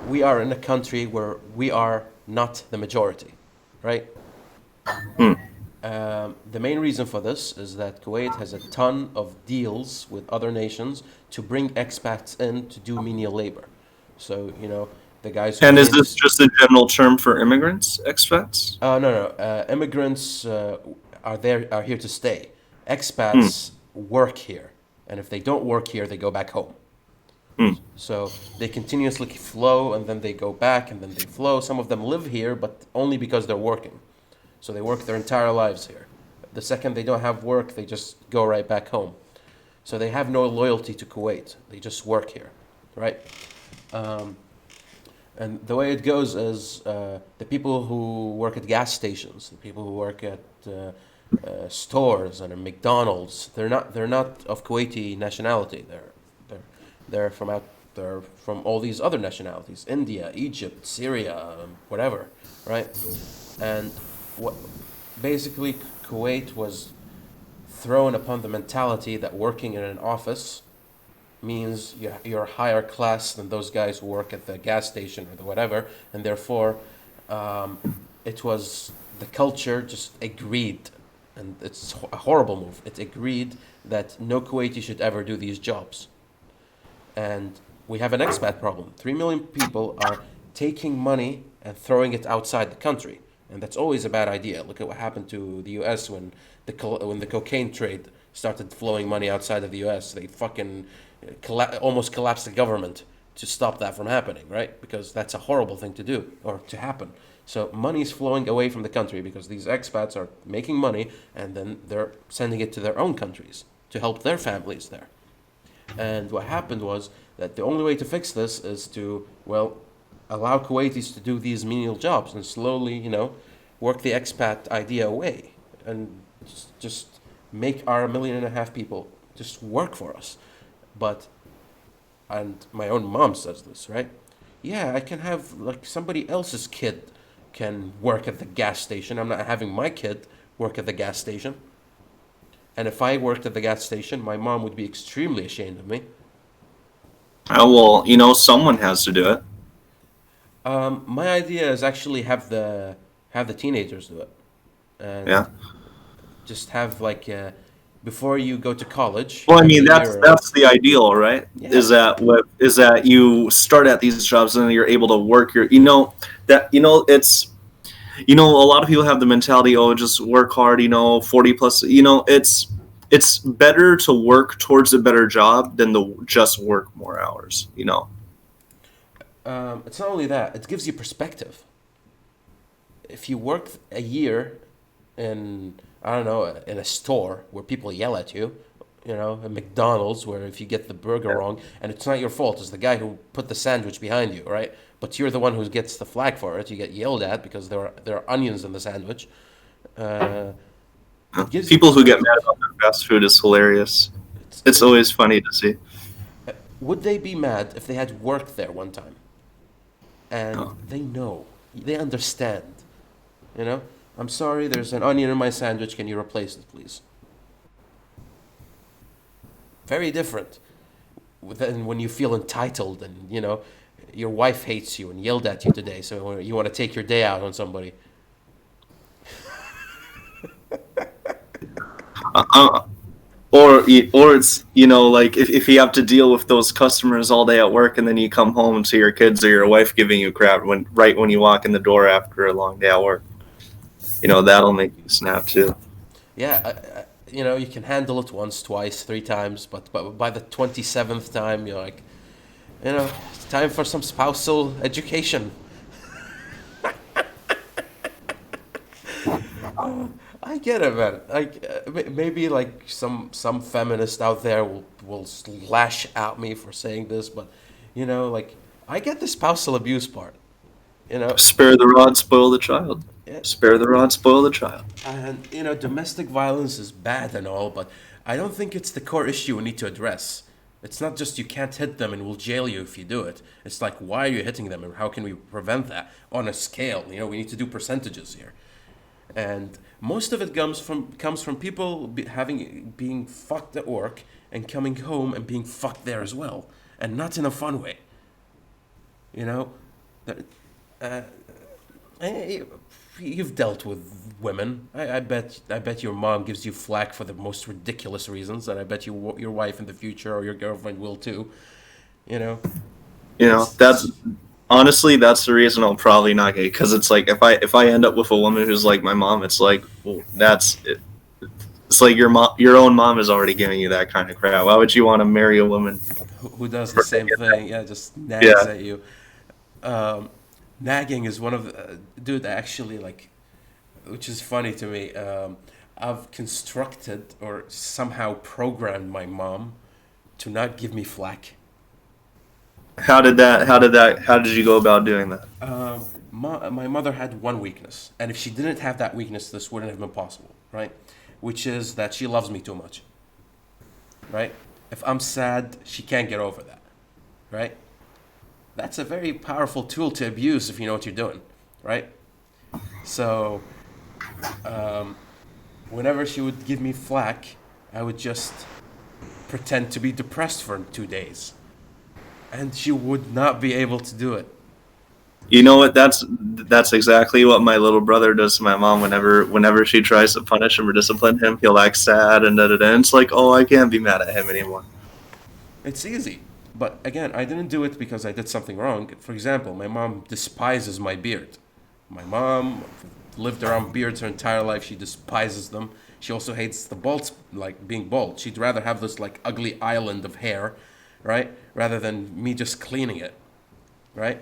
we are in a country where we are not the majority. Right? Hmm. The main reason for this is that Kuwait has a ton of deals with other nations to bring expats in to do menial labor. So, the guys who And is came this just a general term for immigrants, expats? no, no, immigrants are here to stay. Hmm. Expats work here, and if they don't work here, they go back home. Hmm. So they continuously flow, and then they go back, and then they flow. Some of them live here, but only because they're working. So they work their entire lives here. The second they don't have work, they just go right back home. So they have no loyalty to Kuwait. They just work here, right? Um, and the way it goes is the people who work at gas stations, the people who work at stores and at McDonald's, they're not of Kuwaiti nationality. They're they're from out they're from all these other nationalities: India, Egypt, Syria, whatever, right? And what basically Kuwait was thrown upon the mentality that working in an office means you're higher class than those guys who work at the gas station or the whatever, and therefore um, it was the culture just agreed, and it's a horrible move. It agreed that no Kuwaiti should ever do these jobs, and we have an expat problem. 3 million people are taking money and throwing it outside the country, and that's always a bad idea. Look at what happened to the U.S. when the cocaine trade started flowing money outside of the U.S. They fucking almost collapsed the government to stop that from happening, right? Because that's a horrible thing to do or to happen. So money is flowing away from the country because these expats are making money and then they're sending it to their own countries to help their families there. And what happened was that the only way to fix this is to, well, allow Kuwaitis to do these menial jobs and slowly, work the expat idea away and just make our 1.5 million people just work for us. But, and my own mom says this, right? Yeah, I can have, like, somebody else's kid can work at the gas station. I'm not having my kid work at the gas station. And if I worked at the gas station, my mom would be extremely ashamed of me. Well, someone has to do it. My idea is actually have the teenagers do it, and Yeah. just have like before you go to college, Well, I mean, every that's year. that's the ideal, right? Yeah, Is that you start at these jobs and then you're able to work it's a lot of people have the mentality, oh, just work hard, 40 plus, it's it's better to work towards a better job than to just work more hours, you know. It's not only that; it gives you perspective. If you work a year in, I don't know, in a store where people yell at you, at McDonald's, where if you get the burger Yeah. wrong, and it's not your fault, it's the guy who put the sandwich behind you, right? But you're the one who gets the flag for it. You get yelled at because there are onions in the sandwich. Uh, it gives you People who get mad perspective. about their fast food is hilarious. It's, It's always funny to see. would they be mad if they had worked there one time and Oh. they know, they understand, you know? I'm sorry, there's an onion in my sandwich. Can you replace it, please? Very different than when you feel entitled and, your wife hates you and yelled at you today, so you want to take your day out on somebody. Uh, or it's like if you have to deal with those customers all day at work and then you come home to your kids or your wife giving you crap when you walk in the door after a long day at work, that'll make you snap too. Yeah, you can handle it once, twice, three times, but by the 27th time, you're like, it's time for some spousal education. I get it, man. Like maybe like some feminist out there will slash at me for saying this, but like I get the spousal abuse part. You know, Spare the rod, spoil the child. Yeah, Spare the rod, spoil the child. and domestic violence is bad and all, but I don't think it's the core issue we need to address. It's not just you can't hit them and we'll jail you if you do it. It's like why are you hitting them and how can we prevent that on a scale? We need to do percentages here. And most of it comes from people being fucked at work and coming home and being fucked there as well, and not in a fun way. You know, That- uh, eh, you've dealt with women. I bet your mom gives you flack for the most ridiculous reasons, and I bet your wife in the future or your girlfriend will too. You know, That's it's honestly that's the reason I'll probably not get, because it's like if I end up with a woman who's like my mom, it's like, well, that's it. It's like your own mom is already giving you that kind of crap. Why would you want to marry a woman? who does the same thing. Yeah, just nags Yeah. at you. Um, Nagging is one of the dude actually like, which is funny to me. I've constructed or somehow programmed my mom to not give me flack. How did you go about doing that? My mother had one weakness, and if she didn't have that weakness, this wouldn't have been possible, right? Which is that she loves me too much, right? If I'm sad, she can't get over that, right? That's a very powerful tool to abuse if you know what you're doing, right? So, um, whenever she would give me flack, I would just pretend to be depressed for 2 days, and she would not be able to do it. You know what? That's exactly what my little brother does to my mom. Whenever she tries to punish him or discipline him, he'll act sad and da da da. And it's like, oh, I can't be mad at him anymore. It's easy. But again, I didn't do it because I did something wrong. For example, my mom despises my beard. My mom lived around beards her entire life. She despises them. She also hates the bald, like being bald. She'd rather have this like ugly island of hair, right? Rather than me just cleaning it, right?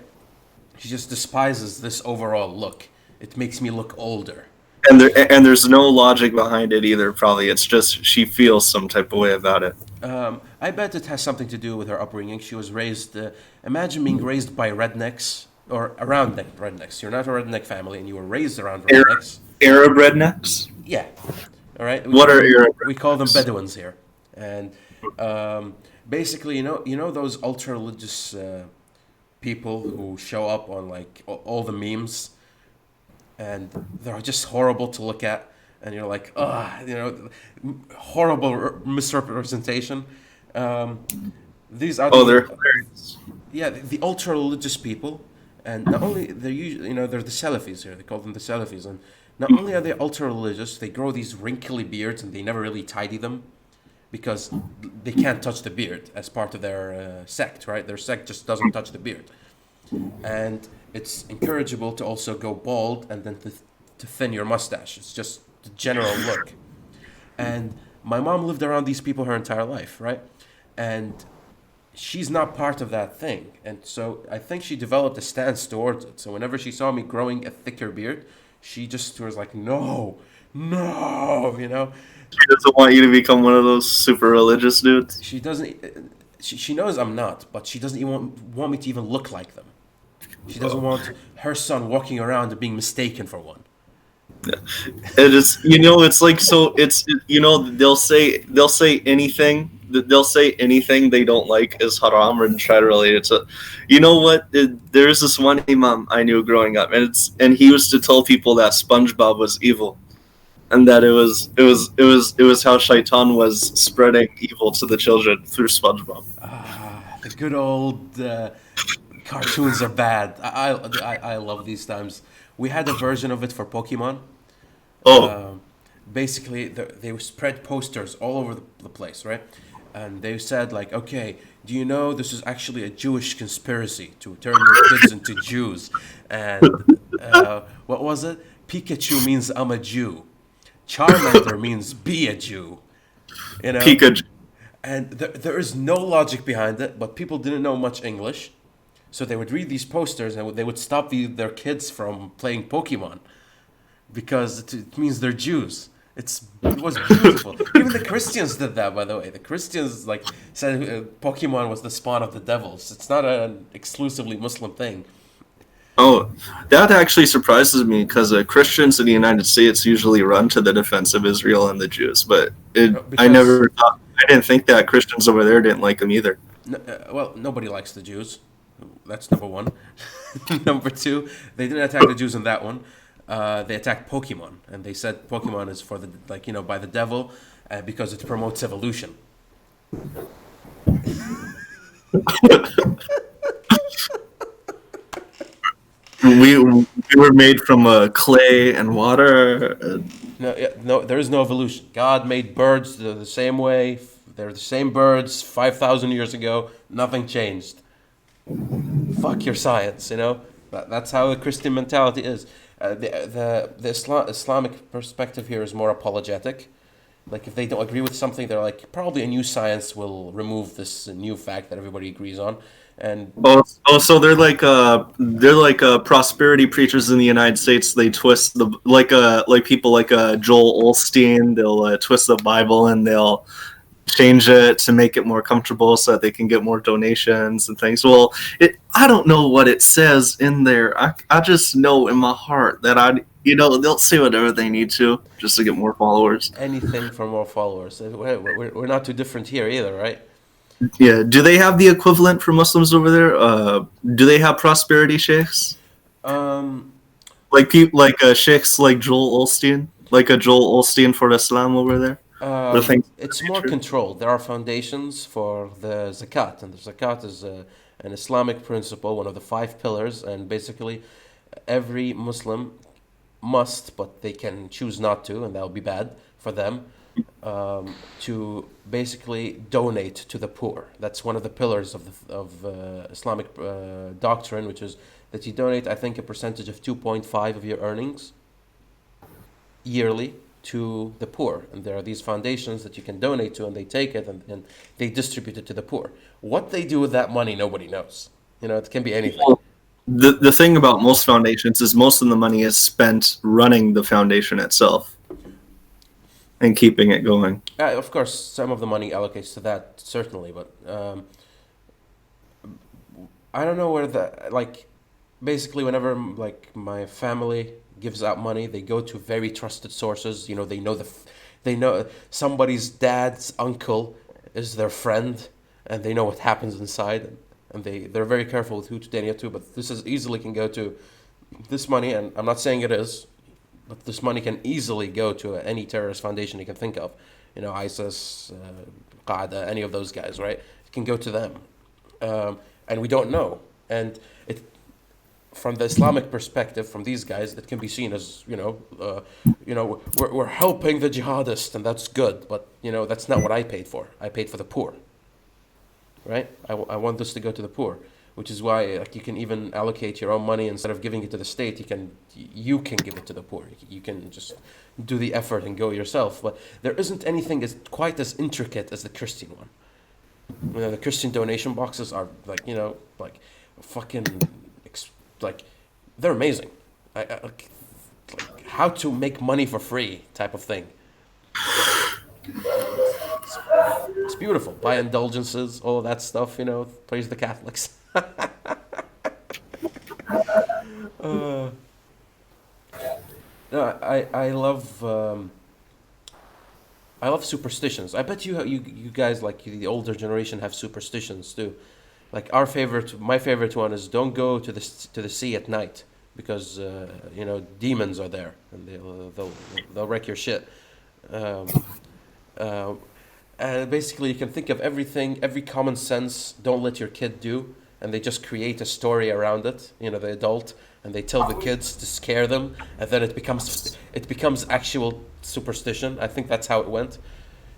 She just despises this overall look. It makes me look older. And there's no logic behind it either. Probably it's just she feels some type of way about it. I bet it has something to do with her upbringing. She was raised, imagine being raised by rednecks or around rednecks. You're not a redneck family and you were raised around Arab, rednecks. Arab rednecks. Yeah. All right. What are Arab We call them rednecks? Bedouins here. And basically, those ultra religious people who show up on like all the memes and they're just horrible to look at. And you're like, horrible misrepresentation. Um, these are Oh, they're the hilarious. yeah the ultra religious people, and not only they're usually they're the Salafis here. They call them the Salafis, and not only are they ultra religious, they grow these wrinkly beards and they never really tidy them because they can't touch the beard as part of their sect. Right, their sect just doesn't touch the beard, and it's encourageable to also go bald and then to thin your mustache. It's just the general look. And my mom lived around these people her entire life, right? And she's not part of that thing. And so I think she developed a stance towards it. So whenever she saw me growing a thicker beard, she just was like, no, no, you know? She doesn't want you to become one of those super religious dudes. She doesn't, she knows I'm not, but she doesn't even want me to even look like them. She doesn't want her son walking around and being mistaken for one. It is, you know, it's like, so it's, you know, they'll say anything they don't like is haram and try to relate it to, you know what? There's this one imam I knew growing up, and he used to tell people that SpongeBob was evil, and that it was how Shaitan was spreading evil to the children through SpongeBob. The good old cartoons are bad. I love these times. We had a version of it for Pokemon. Oh, Basically, they would spread posters all over the place, right? And they said like, okay, do you know this is actually a Jewish conspiracy to turn your kids into Jews? And what was it? Pikachu means I'm a Jew. Charmander means be a Jew. You know, Pikachu. and there is no logic behind it, but people didn't know much English, so they would read these posters and they would stop their kids from playing Pokemon because it means they're Jews. It was beautiful. Even the Christians did that, by the way. The Christians like said Pokemon was the spawn of the devils. It's not an exclusively Muslim thing. Oh, that actually surprises me because Christians in the United States usually run to the defense of Israel and the Jews, but Because I didn't think that Christians over there didn't like them either. well, nobody likes the Jews. That's number one. Number two, they didn't attack the Jews in that one. They attacked Pokemon, and they said Pokemon is for the by the devil because it promotes evolution. We were made from clay and water. No, yeah, no, there is no evolution. God made birds the same way. They're the same birds 5,000 years ago. Nothing changed. Fuck your science, you know. That's how the Christian mentality is. The Islamic perspective here is more apologetic. Like if they don't agree with something, they're like, probably a new science will remove this new fact that everybody agrees on. And So they're like prosperity preachers in the United States. They twist the like people like Joel Osteen. They'll twist the Bible and they'll change it to make it more comfortable so that they can get more donations and things. Well, I don't know what it says in there. I just know in my heart that they'll say whatever they need to just to get more followers. anything for more followers. We're not too different here either, right? Yeah. Do they have the equivalent for Muslims over there? Do they have prosperity sheikhs? Um, Like people like sheikhs like Joel Osteen? Like a Joel Osteen for Islam over there? The thing. it's more controlled. There are foundations for the zakat, and the zakat is an Islamic principle, one of the five pillars, and basically every Muslim must, but they can choose not to, and that would be bad for them, to basically donate to the poor. That's one of the pillars of Islamic doctrine, which is that you donate, I think, a percentage of 2.5 of your earnings yearly to the poor. And there are these foundations that you can donate to, and they take it and they distribute it to the poor. What they do with that money, nobody knows. You know, it can be anything. Well, the thing about most foundations is most of the money is spent running the foundation itself and keeping it going. Of course, some of the money allocates to that, certainly, but I don't know where basically whenever like my family gives out money, they go to very trusted sources. You know, they know somebody's dad's uncle is their friend, and they know what happens inside, and they're very careful with who to donate to. But this is easily can go to this money, and I'm not saying it is, but this money can easily go to any terrorist foundation you can think of. You know, ISIS, Qaeda, any of those guys, right? It can go to them, and we don't know. And it, from the Islamic perspective, from these guys, that can be seen as we're helping the jihadists, and that's good. But that's not what I paid for. I paid for the poor, right? I want this to go to the poor. which is why like you can even allocate your own money instead of giving it to the state. You can give it to the poor. You can just do the effort and go yourself. But there isn't anything as quite as intricate as the Christian one. You know, the Christian donation boxes are like, you know, like fucking like they're amazing. Like how to make money for free type of thing. It's beautiful. Buy indulgences, all of that stuff, you know, praise the Catholics. uh, no, I love superstitions. I bet you guys like the older generation have superstitions too. Like my favorite one is don't go to the sea at night because you know demons are there and they'll wreck your shit. Um, uh, and basically, you can think of everything, every common sense. Don't let your kid do, and they just create a story around it. You know, the adult, and they tell the kids to scare them, and then it becomes actual superstition. I think that's how it went.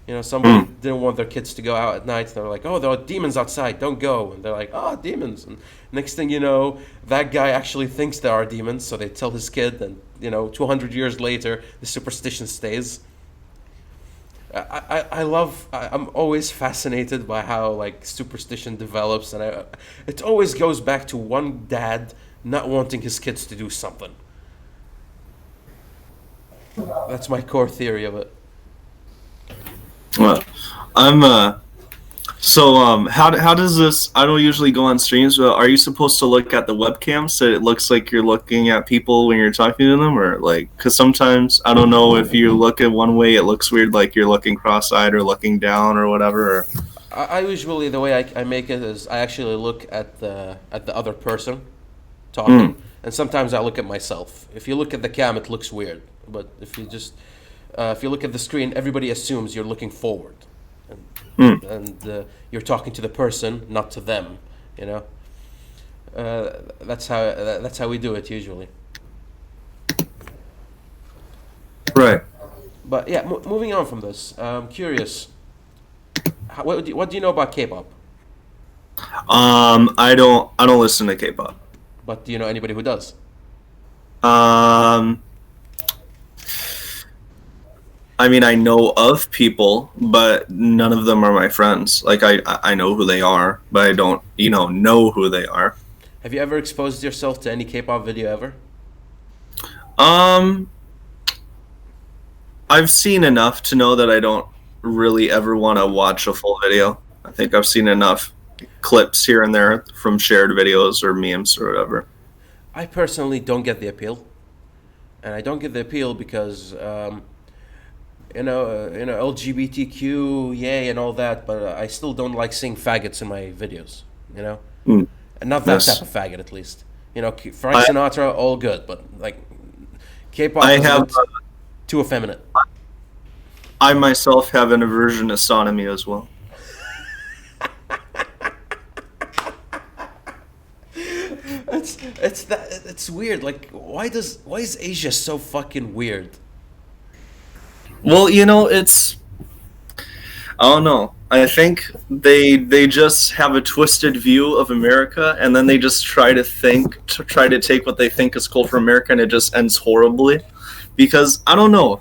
You know, somebody didn't want their kids to go out at night. They were like, "Oh, there are demons outside. Don't go." And they're like, "Oh, demons." And next thing you know, that guy actually thinks there are demons. So they tell his kid, and you know, 200 years later, the superstition stays. I'm always fascinated by how like superstition develops, and it always goes back to one dad not wanting his kids to do something. That's my core theory of it. Well, I'm how does this? I don't usually go on streams, but are you supposed to look at the webcam so it looks like you're looking at people when you're talking to them, or like? Because sometimes I don't know if you look at one way, it looks weird, like you're looking cross-eyed or looking down or whatever. Or... I usually the way I make it is I actually look at the other person talking, and sometimes I look at myself. If you look at the cam, it looks weird, but if you look at the screen, everybody assumes you're looking forward. And you're talking to the person, not to them. You know, that's how we do it usually. Right. But yeah, moving on from this, I'm curious. What do you know about K-pop? I don't listen to K-pop. But do you know anybody who does? I mean, I know of people, but none of them are my friends. Like, I know who they are, but I don't, know who they are. Have you ever exposed yourself to any K-pop video ever? I've seen enough to know that I don't really ever want to watch a full video. I think I've seen enough clips here and there from shared videos or memes or whatever. I personally don't get the appeal. And I don't get the appeal because... LGBTQ, yay, and all that, but I still don't like seeing faggots in my videos, and not that type of faggot, at least. Frank Sinatra, all good, but like K-pop is too effeminate. I myself have an aversion to sodomy as well. It's weird. Like, why is Asia so fucking weird? Well, I don't know. I think they just have a twisted view of America, and then they just try to take what they think is cool for America, and it just ends horribly. Because I don't know,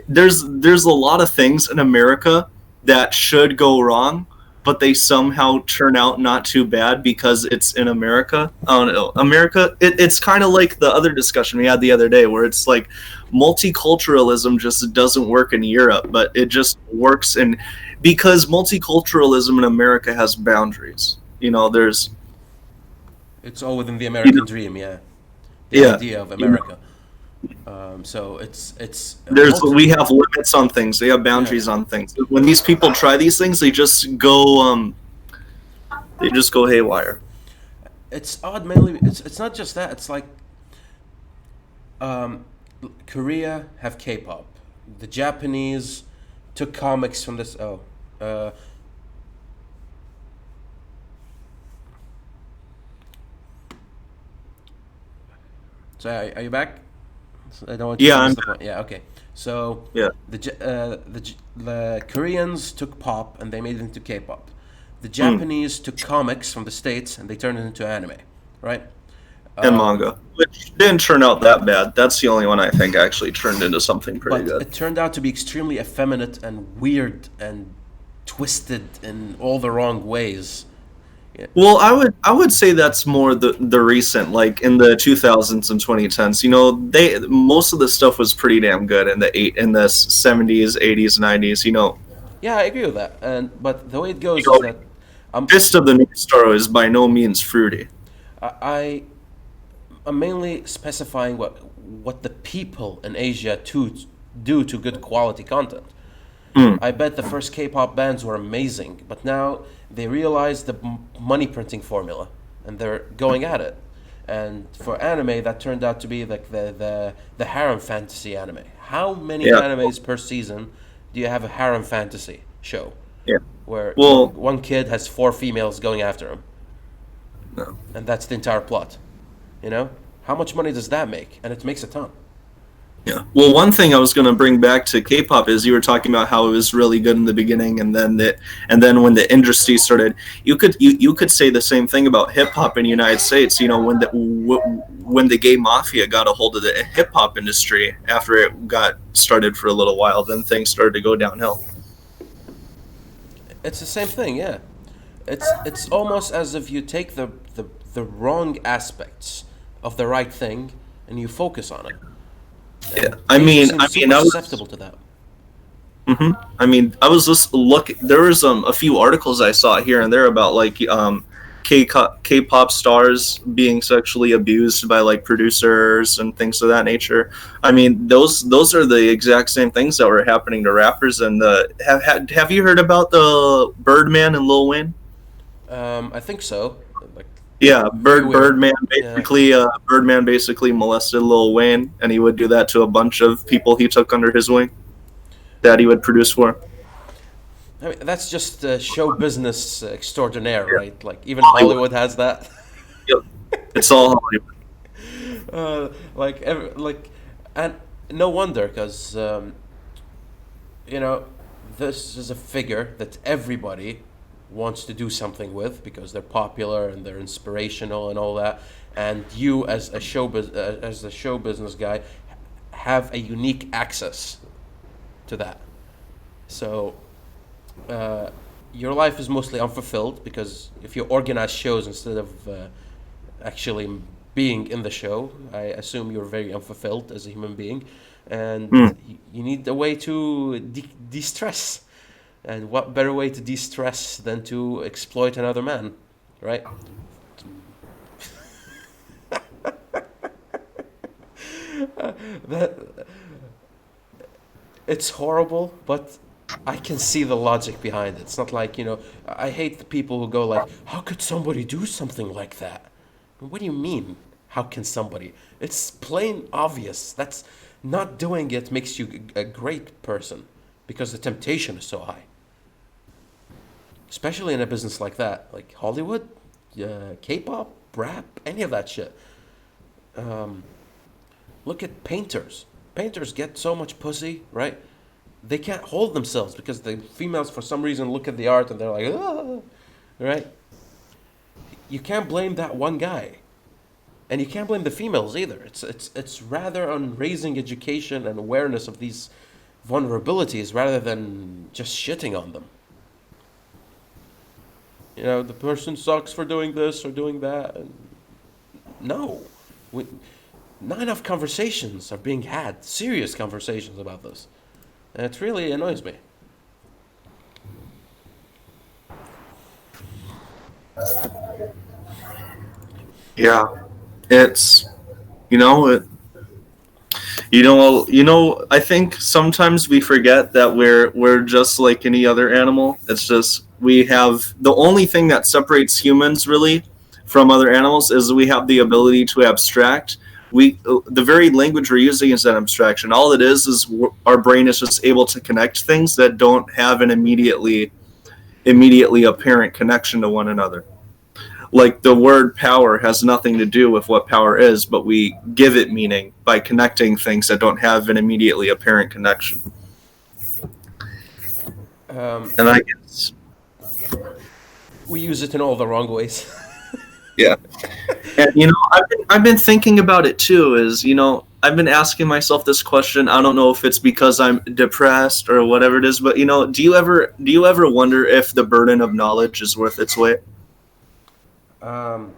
there's a lot of things in America that should go wrong, but they somehow turn out not too bad because it's in America. I don't know. America, it's kind of like the other discussion we had the other day, where it's like multiculturalism just doesn't work in Europe, but it just works because multiculturalism in America has boundaries. It's all within the American dream, yeah. The idea of America. So we have limits on things. They have boundaries on things. When these people try these things, they just go haywire. It's odd, mainly. It's not just that. It's like Korea have K-pop. The Japanese took comics from this. So are you back? I don't want you to miss the point. Yeah, okay. So the Koreans took pop and they made it into K-pop. The Hmm. Japanese took comics from the States and they turned it into anime, right? And Um, manga, which didn't turn out that bad. That's the only one I think actually turned into something pretty but good. it turned out to be extremely effeminate and weird and twisted in all the wrong ways. Yeah, Well, I would say that's more the recent, like in the 2000s and 2010s. They most of the stuff was pretty damn good in the 70s, 80s, 90s. yeah, I agree with that. And but the way it You goes is know, that I'm Fist of the North Star is by no means fruity. I I'm mainly specifying what the people in Asia do to good quality content. Mm, I bet the first K-pop bands were amazing, but now they realize the money printing formula and they're going at it. And for anime, that turned out to be like the harem fantasy anime. How many yeah, animes per season do you have a harem fantasy show yeah. where Well, one kid has four females going after him, no. and that's the entire plot? You know, how much money does that make? And it makes a ton. Yeah. Well, one thing I was going to bring back to K-pop is you were talking about how it was really good in the beginning, and then when the industry started, you could say the same thing about hip hop in the United States. When the gay mafia got a hold of the hip hop industry after it got started for a little while, then things started to go downhill. It's the same thing, yeah. It's almost as if you take the wrong aspects of the right thing and you focus on it. Yeah. And Asia seems super I was. susceptible to that. I was just looking. There was a few articles I saw here and there about like K-pop stars being sexually abused by like producers and things of that nature. I mean, those are the exact same things that were happening to rappers. And have you heard about the Birdman and Lil Wayne? I think so. Like Yeah, very weird. Yeah. Birdman basically molested Lil Wayne, and he would do that to a bunch of people he took under his wing that he would produce for. I mean, that's just show business extraordinaire, Yeah. right? Like even Hollywood. Hollywood has that. Yep. It's all Hollywood. Like, and no wonder, because you know, this is a figure that everybody wants to do something with because they're popular and they're inspirational and all that. And you, as a show business guy, have a unique access to that. So your life is mostly unfulfilled because if you organize shows instead of actually being in the show, I assume you're very unfulfilled as a human being, and Hmm. you need a way to de-stress. And what better way to de-stress than to exploit another man, right? That it's horrible, but I can see the logic behind it. It's not like, I hate the people who go like, how could somebody do something like that? What do you mean? How can somebody? It's plain obvious. That's not doing it makes you a great person because the temptation is so high. Especially in a business like that, like Hollywood, K-pop, rap, any of that shit. Um, Look at painters. Painters get so much pussy, right? They can't hold themselves because the females, for some reason, look at the art and they're like, ah, right? You can't blame that one guy, and you can't blame the females either. It's rather on raising education and awareness of these vulnerabilities rather than just shitting on them. The person sucks for doing this or doing that. And no, we, not enough conversations are being had, serious conversations about this. And it really annoys me. Yeah, it's you know it, I think sometimes we forget that we're just like any other animal. It's just we have the only thing that separates humans really from other animals is we have the ability to abstract. The very language we're using is an abstraction. All it is our brain is just able to connect things that don't have an immediately apparent connection to one another. Like the word power has nothing to do with what power is, but we give it meaning by connecting things that don't have an immediately apparent connection. Um, And I guess We use it in all the wrong ways. Yeah. And I've been thinking about it too. I've been asking myself this question. I don't know if it's because I'm depressed or whatever it is, but do you ever wonder if the burden of knowledge is worth its weight? Um,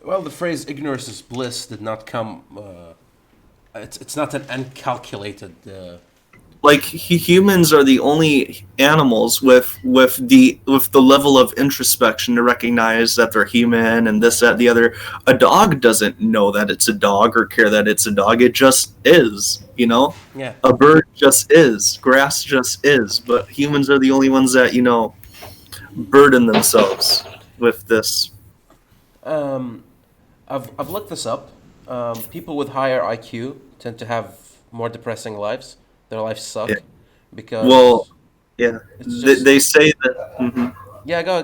well, the phrase "ignorance is bliss" did not come. It's not an uncalculated. Like humans are the only animals with the level of introspection to recognize that they're human and this, that, the other. A dog doesn't know that it's a dog or care that it's a dog. It just is. Yeah. A bird just is. Grass just is. But humans are the only ones that burden themselves with this. Um, I've looked this up. People with higher IQ tend to have more depressing lives. Their lives suck Yeah. Well, because yeah. it's They, just they say that. yeah. Go.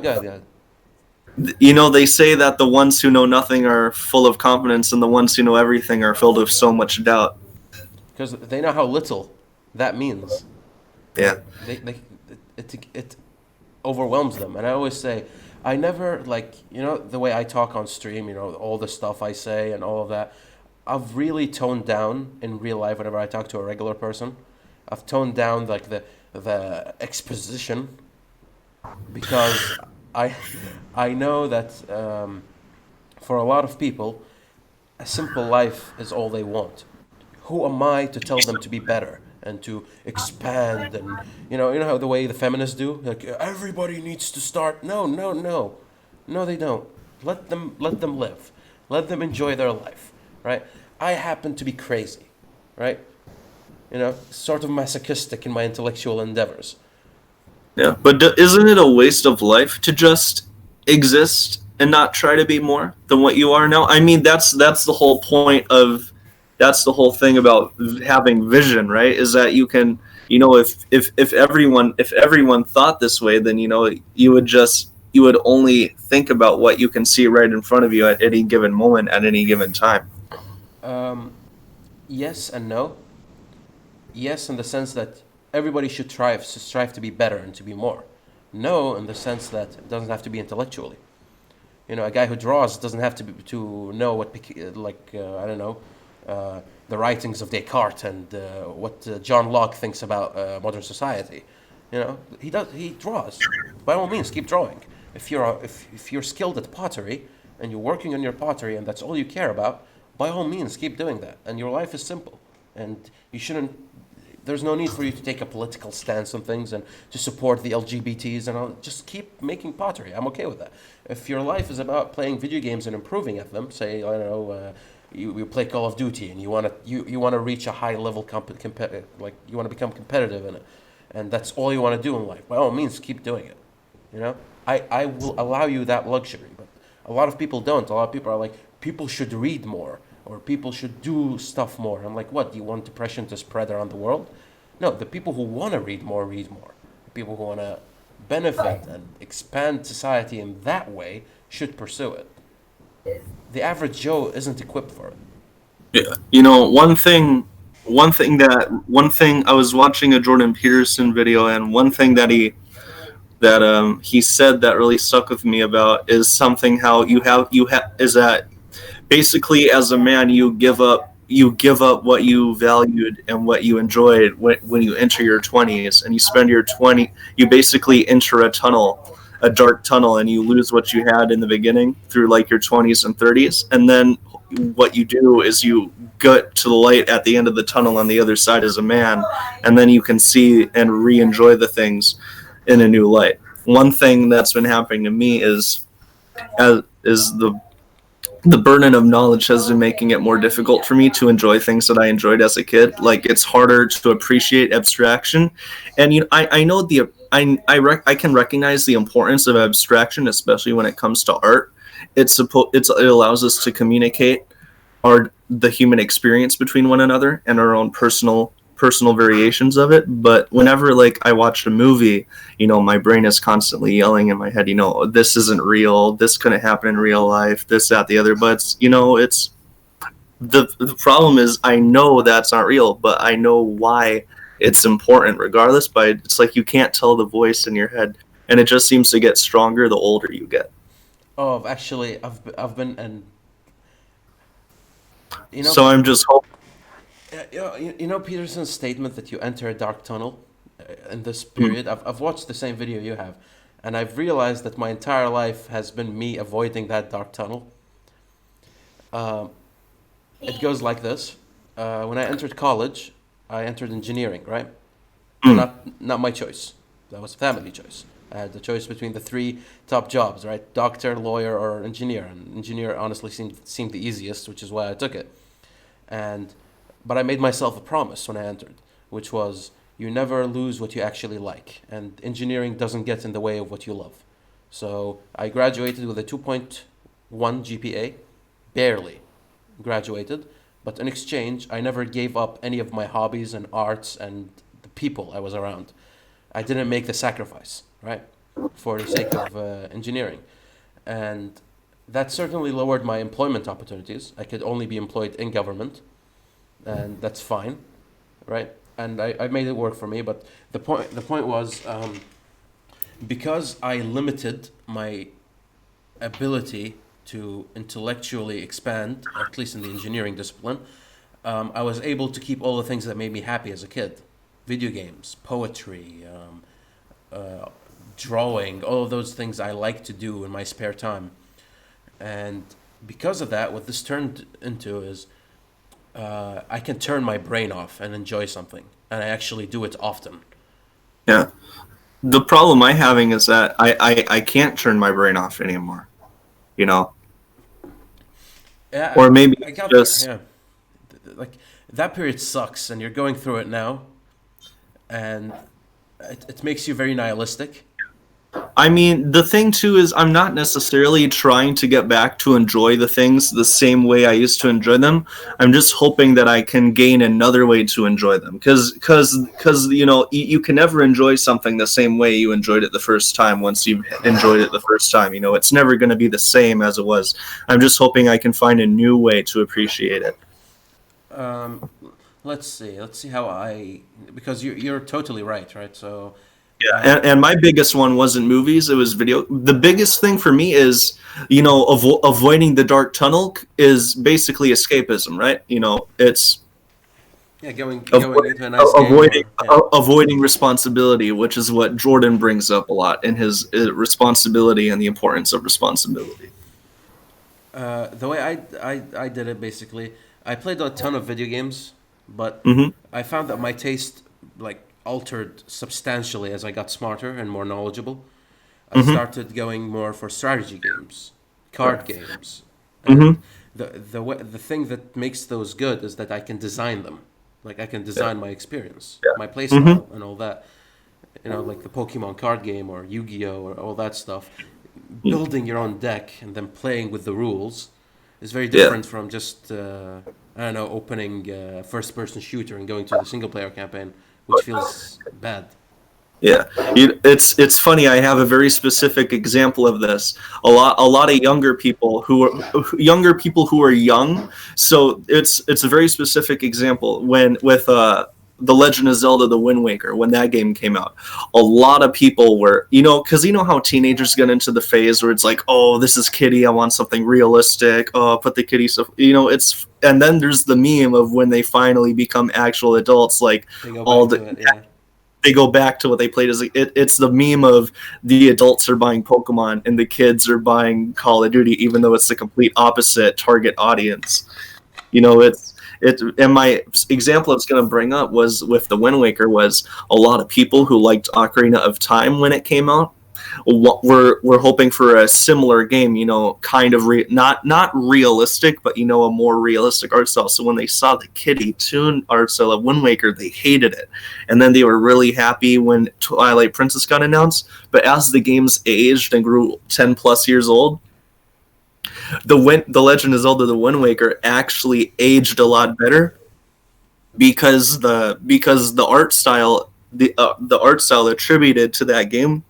They say that the ones who know nothing are full of confidence, and the ones who know everything are filled with so much doubt. Because they know how little that means, Yeah. right? It overwhelms them. And I always say, I never like the way I talk on stream. All the stuff I say and all of that. I've really toned down in real life whenever I talk to a regular person. I've toned down like the exposition because I I know that for a lot of people, a simple life is all they want. Who am I to tell them to be better and to expand and you know how the way the feminists do, like everybody needs to start. No, no, no, no, they don't. Let them live. Let them enjoy their life, right? I happen to be crazy, right? Sort of masochistic in my intellectual endeavors. Yeah. But isn't it a waste of life to just exist and not try to be more than what you are now? I mean, that's the whole point of that's the whole thing about having vision, right? Is that you can, if everyone thought this way, then you would only think about what you can see right in front of you at any given moment at any given time. Um, yes and no. Yes, in the sense that everybody should strive to be better and to be more. No, in the sense that it doesn't have to be intellectually. A guy who draws doesn't have to know what I don't know, the writings of Descartes and what John Locke thinks about modern society. He draws. By all means, keep drawing. If you're skilled at pottery and you're working on your pottery and that's all you care about, by all means, keep doing that. And your life is simple, and you shouldn't. There's no need for you to take a political stance on things and to support the LGBTs and all. Just keep making pottery. I'm okay with that. If your life is about playing video games and improving at them, say I don't know, you play Call of Duty and you wanna reach a high level like you wanna become competitive in it, and that's all you wanna do in life. By all means, keep doing it. I will allow you that luxury, but a lot of people don't. A lot of people are like, people should read more or people should do stuff more. I'm like, what? Do you want depression to spread around the world? No, the people who want to read more read more. The people who want to benefit and expand society in that way should pursue it. The average Joe isn't equipped for it. Yeah. One thing I was watching a Jordan Peterson video, and one thing that he said that really stuck with me about is something how you have is that basically as a man you give up what you valued and what you enjoyed when you enter your 20s, and you basically enter a dark tunnel, and you lose what you had in the beginning through like your 20s and 30s, and then what you do is you get to the light at the end of the tunnel on the other side as a man, and then you can see and re-enjoy the things in a new light. One thing that's been happening to me is the burden of knowledge has been making it more difficult for me to enjoy things that I enjoyed as a kid. Like it's harder to appreciate abstraction, and I know I can recognize the importance of abstraction, especially when it comes to art. It allows us to communicate the human experience between one another and our own personal variations of it. But whenever like I watch a movie, my brain is constantly yelling in my head, this isn't real, this couldn't happen in real life, this, that, the other. But it's the problem is I know that's not real, but I know why it's important regardless. But it's like you can't tell the voice in your head and it just seems to get stronger the older you get. Oh, actually, I've been, and you know, So I'm just hoping. you know Peterson's statement that you enter a dark tunnel in this Mhm. period. I've watched the same video you have, and I've realized that my entire life has been me avoiding that dark tunnel. Um, it goes like this: when I entered college, I entered engineering, right? And Mm. not my choice. That was family choice. I had the choice between the three top jobs, right? Doctor, lawyer, or engineer. And engineer honestly seemed the easiest, which is why I took it. And but I made myself a promise when I entered, which was you never lose what you actually like, and engineering doesn't get in the way of what you love. So I graduated with a 2.1 GPA, barely graduated, but in exchange, I never gave up any of my hobbies and arts and the people I was around. I didn't make the sacrifice, right, for the sake of engineering. And that certainly lowered my employment opportunities. I could only be employed in government, and that's fine, right? And I made it work for me. But the point was because I limited my ability to intellectually expand, at least in the engineering discipline, I was able to keep all the things that made me happy as a kid: video games, poetry, uh, drawing, all of those things I like to do in my spare time. And because of that, what this turned into is I can turn my brain off and enjoy something, and I actually do it often. Yeah. The problem I'm having is that I can't turn my brain off anymore. You know, Yeah, or maybe I it's got there. just. Yeah, like that period sucks, and you're going through it now, and it makes you very nihilistic. I mean, the thing too is I'm not necessarily trying to get back to enjoy the things the same way I used to enjoy them. I'm just hoping that I can gain another way to enjoy them. Because you can never enjoy something the same way you enjoyed it the first time. Once you've enjoyed it the first time, it's never going to be the same as it was. I'm just hoping I can find a new way to appreciate it. Um, let's see. Let's see how I because you're totally right, right? So, Yeah, uh, and my biggest one wasn't movies; it was video. The biggest thing for me is, avoiding the dark tunnel is basically escapism, right? It's yeah, going avoid, into a nice game avoiding or yeah. avoiding responsibility, which is what Jordan brings up a lot in his responsibility and the importance of responsibility. The way I did it basically, I played a ton of video games, but Hmm. I found that my taste like altered substantially as I got smarter and more knowledgeable. I Hmm. started going more for strategy games, card games, and Hmm. the thing that makes those good is that I can design them. Like I can Yeah. design my experience, my Hmm. playstyle, and all that. Like the Pokemon card game or Yu-Gi-Oh or all that stuff. Building your own deck and then playing with the rules is very Yeah. different from just I don't know, opening a first-person shooter and going to the single-player campaign, which feels bad. Yeah, it's funny. I have a very specific example of this. A lot of younger people who are young. So it's a very specific example when with the Legend of Zelda: The Wind Waker, when that game came out. A lot of people were, because how teenagers get into the phase where it's like, oh, this is kiddie. I want something realistic. Oh, put the kiddie stuff. It's and then there's the meme of when they finally become actual adults, like They go all back the to it, yeah. they go back to what they played as it's the meme of the adults are buying Pokemon and the kids are buying Call of Duty, even though it's the complete opposite target audience. It's and my example I was going to bring up was with the Wind Waker was a lot of people who liked Ocarina of Time when it came out. We're hoping for a similar game, kind of not realistic, but a more realistic art style. So when they saw the Kitty Toon art style of Wind Waker, they hated it, and then they were really happy when Twilight Princess got announced. But as the games aged and grew 10+ years old, the Legend of Zelda: The Wind Waker actually aged a lot better because the art style the art style attributed to that game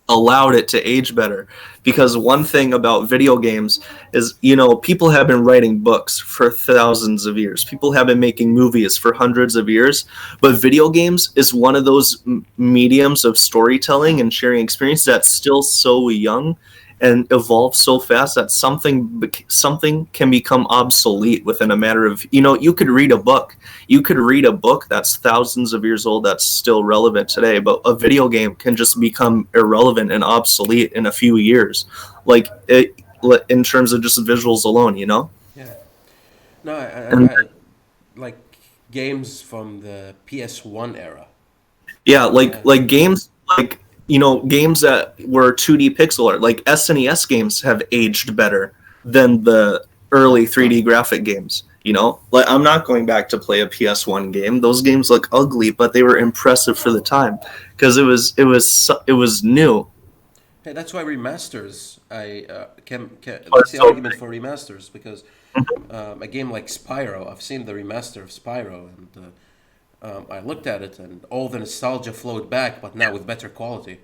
allowed it to age better. Because one thing about video games is, people have been writing books for thousands of years. People have been making movies for hundreds of years. But video games is one of those mediums of storytelling and sharing experience that's still so young and evolves so fast that something can become obsolete within a matter of, you could read a book. You could read a book that's thousands of years old that's still relevant today, but a video game can just become irrelevant and obsolete in a few years, like in terms of just visuals alone. Yeah. No, And I like games from the PS1 era. yeah, Yeah. like games like games that were 2D pixel art, like SNES games have aged better than the early 3D graphic games. Like I'm not going back to play a PS1 game. Those games look ugly, but they were impressive for the time because it was new. Hey, that's why remasters. But That's the so argument for remasters because a game like Spyro, I've seen the remaster of Spyro, and I looked at it, and all the nostalgia flowed back, but now with better quality.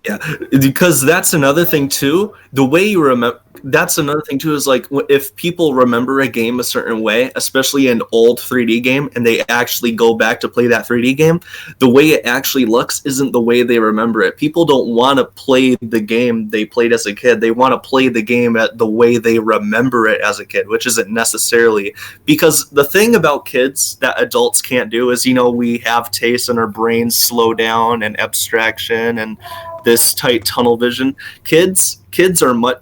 yeah, because that's another thing too. The way you remember, that's another thing too, is like if people remember a game a certain way, especially an old 3D game, and they actually go back to play that 3D game, the way it actually looks isn't the way they remember it. People don't want to play the game they played as a kid. They want to play the game at the way they remember it as a kid, which isn't necessarily, because the thing about kids that adults can't do is, we have taste and our brains slow down and abstraction and this tight tunnel vision. Kids are much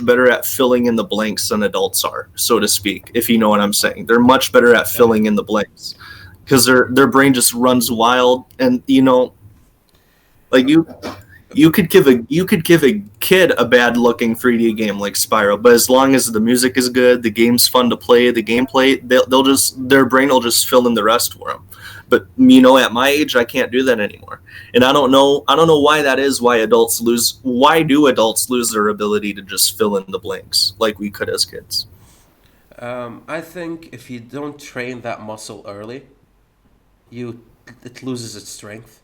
better at filling in the blanks than adults are, so to speak, if you know what I'm saying. They're much better at Yeah. filling in the blanks because their brain just runs wild. And like you could give a kid a bad looking 3D game like Spyro, but as long as the music is good, the game's fun to play, the gameplay, their brain will just fill in the rest for them. But at my age, I can't do that anymore, and I don't know why that is. Why do adults lose their ability to just fill in the blanks like we could as kids? I think if you don't train that muscle early, you it loses its strength.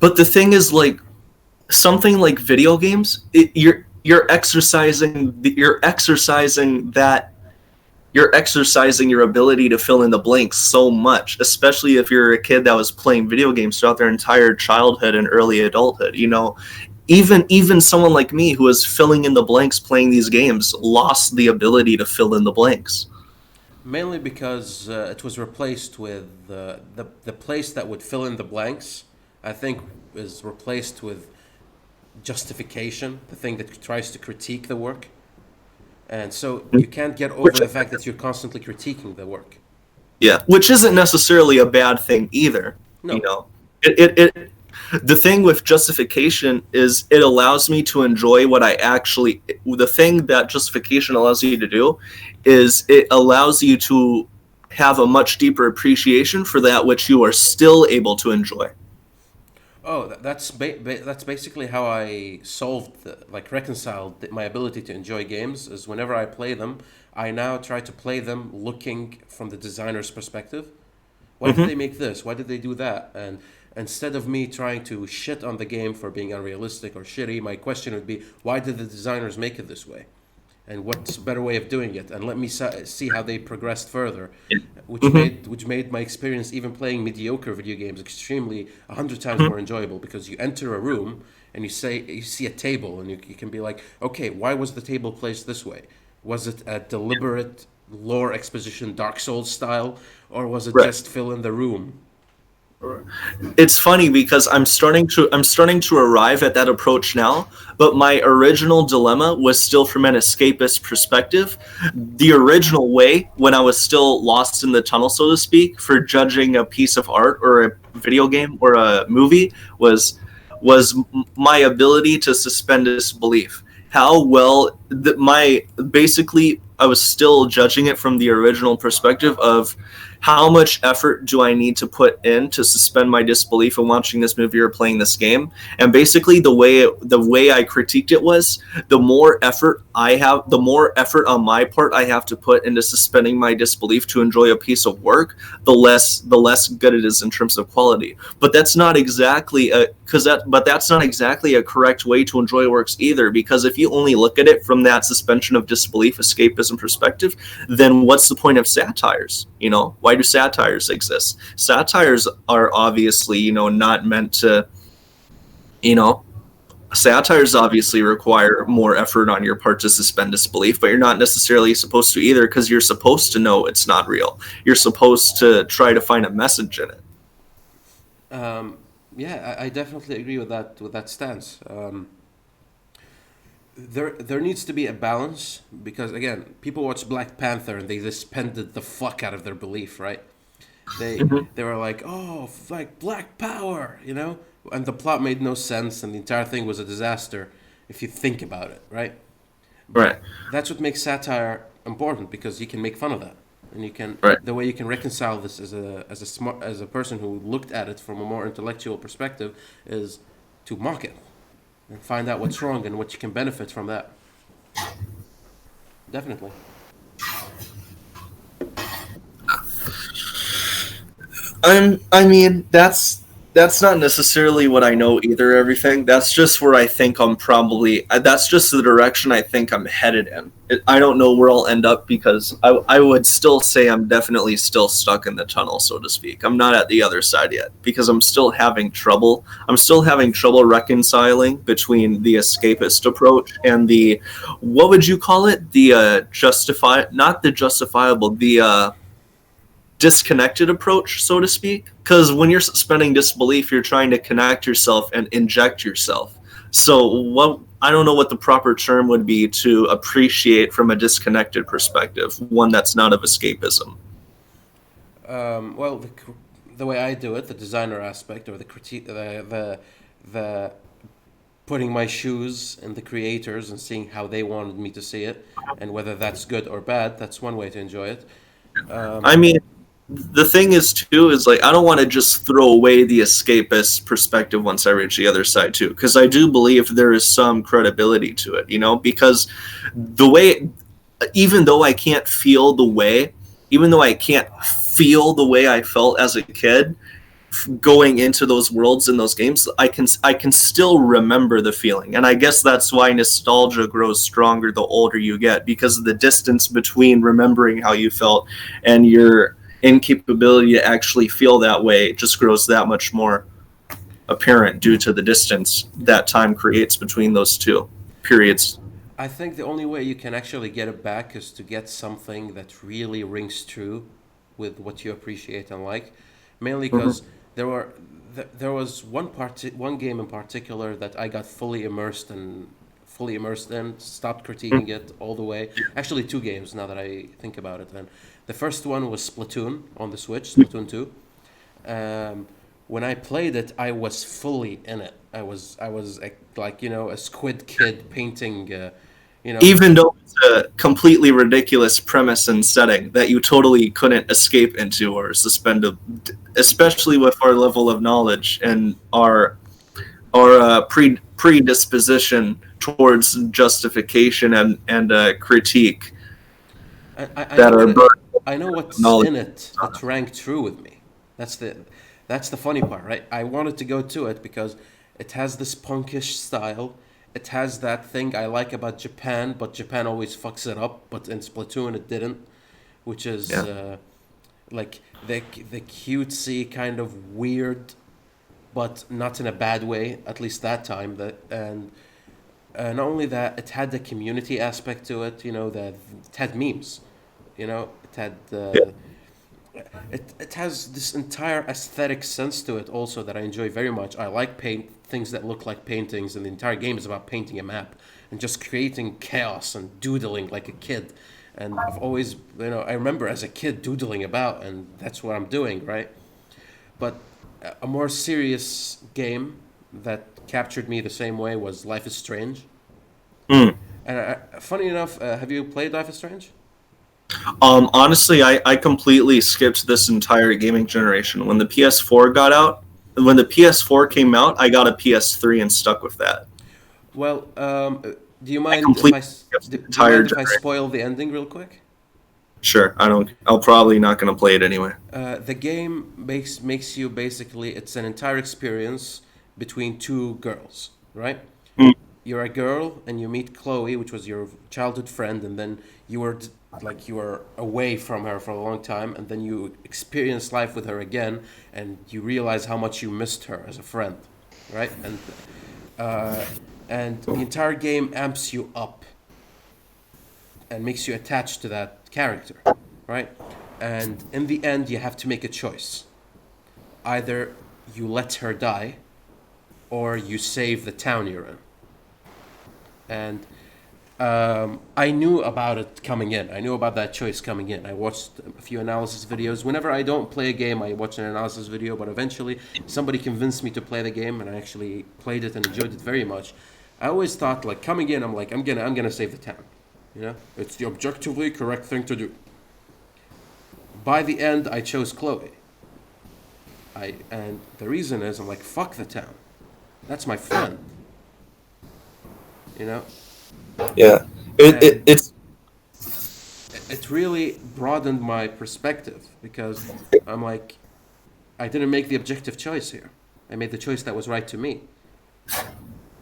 But the thing is, like, something like video games, you're exercising your ability to fill in the blanks so much, especially if you're a kid that was playing video games throughout their entire childhood and early adulthood. Even someone like me who was filling in the blanks playing these games lost the ability to fill in the blanks. Mainly because it was replaced with the place that would fill in the blanks. I think is replaced with justification, the thing that tries to critique the work. And so you can't get over Which the fact that you're constantly critiquing the work. Yeah, which isn't necessarily a bad thing either. You No. know, it the thing with justification is it allows me to enjoy what I actually. The thing that justification allows you to do is it allows you to have a much deeper appreciation for that which you are still able to enjoy. Oh, that's basically how I solved reconciled my ability to enjoy games is whenever I play them, I now try to play them looking from the designer's perspective. Why did Hmm. they make this? Why did they do that? And instead of me trying to shit on the game for being unrealistic or shitty, my question would be, why did the designers make it this way? And what's a better way of doing it? And let me see how they progressed further, Hmm. which made my experience even playing mediocre video games extremely 100 times Hmm. more enjoyable because you enter a room and you see a table and you can be like, okay, why was the table placed this way? Was it a deliberate lore exposition Dark Souls style, or was it Right. just fill in the room? It's funny because I'm starting to arrive at that approach now, but my original dilemma was still from an escapist perspective. The original way, when I was still lost in the tunnel, so to speak, for judging a piece of art or a video game or a movie was my ability to suspend disbelief. How well my basically I was still judging it from the original perspective of how much effort do I need to put in to suspend my disbelief in watching this movie or playing this game. And basically the way I critiqued it was the more effort on my part I have to put into suspending my disbelief to enjoy a piece of work, the less good it is in terms of quality. But that's not exactly a correct way to enjoy works either, because if you only look at it from that suspension of disbelief escapism perspective, then what's the point of satires? Why do satires exist? Satires are obviously, not meant to, satires obviously require more effort on your part to suspend disbelief, but you're not necessarily supposed to either, because you're supposed to know it's not real. You're supposed to try to find a message in it. Yeah, I definitely agree with that stance. There needs to be a balance, because again, people watch Black Panther and they suspended the fuck out of their belief, right? They were like, oh, like Black Power, and the plot made no sense, and the entire thing was a disaster if you think about it, right? But Right. that's what makes satire important, because you can make fun of that, and you can Right. the way you can reconcile this as a person who looked at it from a more intellectual perspective is to mock it and find out what's wrong and what you can benefit from that. Definitely. I mean, that's not necessarily what I know either. Everything that's just where I think I'm probably. That's just the direction I think I'm headed in. I don't know where I'll end up, because I would still say I'm definitely still stuck in the tunnel, so to speak. I'm not at the other side yet, because I'm still having trouble. I'm still having trouble reconciling between the escapist approach and the, what would you call it? The not the justifiable, the disconnected approach, so to speak. Because when you're suspending disbelief, you're trying to connect yourself and inject yourself. So what, I don't know what the proper term would be to appreciate from a disconnected perspective, one that's not of escapism. Well, the way I do it, the designer aspect, or the critique, the putting my shoes in the creators and seeing how they wanted me to see it, and whether that's good or bad. That's one way to enjoy it. I mean, the thing is too is like, I don't want to just throw away the escapist perspective once I reach the other side too, because I do believe there is some credibility to it, because the way, even though I can't feel the way, even though I can't feel the way I felt as a kid going into those worlds in those games, I can still remember the feeling. And I guess that's why nostalgia grows stronger the older you get, because of the distance between remembering how you felt and your incapability to actually feel that way just grows that much more apparent due to the distance that time creates between those two periods. I think the only way you can actually get it back is to get something that really rings true with what you appreciate and like. Mainly because there was one game in particular that I got fully immersed in, stopped critiquing it all the way. Actually, two games now that I think about it. And the first one was Splatoon on the Switch, Splatoon 2. When I played it, I was fully in it. I was like, a squid kid painting, Even though it's a completely ridiculous premise and setting that you totally couldn't escape into or suspend, especially with our level of knowledge and our predisposition towards justification and critique I that know are burdened I know with what's knowledge. in it that rang true with me. That's the funny part, right? I wanted to go to it because it has this punkish style. It has that thing I like about Japan, but Japan always fucks it up. But in Splatoon, it didn't, which is Yeah. like the cutesy kind of weird, but not in a bad way. At least that time. And not only that, it had the community aspect to it. That it had memes. It had Yeah. it has this entire aesthetic sense to it also that I enjoy very much. I like things that look like paintings, and the entire game is about painting a map and just creating chaos and doodling like a kid. And I've always, I remember as a kid doodling about, and that's what I'm doing, right? But a more serious game that captured me the same way was Life is Strange. Mm. And funny enough, have you played Life is Strange? Honestly, I completely skipped this entire gaming generation. When the PS4 got out, when the PS4 came out, I got a PS3 and stuck with that. Well, do you I mind if completely skipped the do you entire mind if I generation. spoil the ending real quick? Sure, I don't. I'll probably not going to play it anyway. The game makes you basically, it's an entire experience between two girls, right? Mm, You're a girl and you meet Chloe, which was your childhood friend, and then you were away from her for a long time, and then you experience life with her again, and you realize how much you missed her as a friend, right? Uh, and the entire game amps you up and makes you attached to that character, right? And in the end, you have to make a choice. Either you let her die, or you save the town you're in. And I knew about it coming in. I knew about that choice coming in. I watched a few analysis videos. Whenever I don't play a game, I watch an analysis video. But eventually, somebody convinced me to play the game, and I actually played it and enjoyed it very much. I always thought, like, coming in, I'm like, I'm gonna save the town. You know, it's the objectively correct thing to do. By the end, I chose Chloe. And the reason is, I'm like, fuck the town. That's my friend. You know, yeah, and it's it really broadened my perspective because I'm like, I didn't make the objective choice here. I made the choice that was right to me,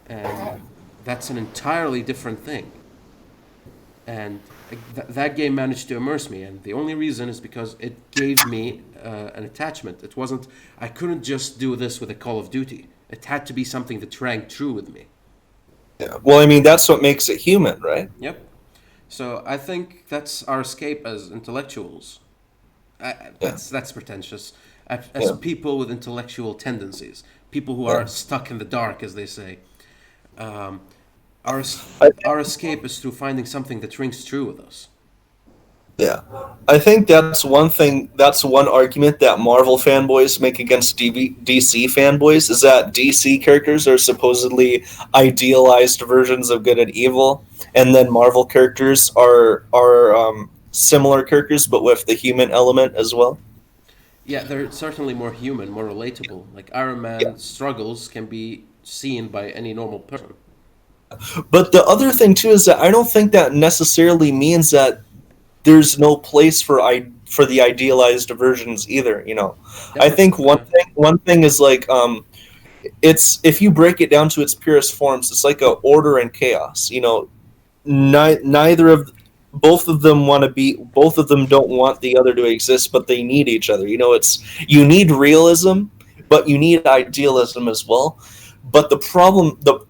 and that's an entirely different thing. And that game managed to immerse me, and the only reason is because it gave me an attachment. It wasn't. I couldn't just do this with a Call of Duty. It had to be something that rang true with me. yeah. Well, I mean, that's what makes it human, right? Yep. So I think that's our escape as intellectuals. Yeah, That's pretentious. As yeah. people with intellectual tendencies, people who Yeah. are stuck in the dark, as they say. Um, our I, our escape is through finding something that rings true with us. yeah, I think that's one thing. That's one argument that Marvel fanboys make against DC fanboys is that DC characters are supposedly idealized versions of good and evil, and then Marvel characters are similar characters but with the human element as well. Yeah, they're certainly more human, more relatable. Like Iron Yeah. Man's struggles can be seen by any normal person. But the other thing too is that I don't think that necessarily means that there's no place for for the idealized versions either. I Definitely, think yeah. one thing is like it's if you break it down to its purest forms, it's like a order and chaos. Neither of both of them want to be both of them don't want the other to exist, but they need each other. It's you need realism, but you need idealism as well. But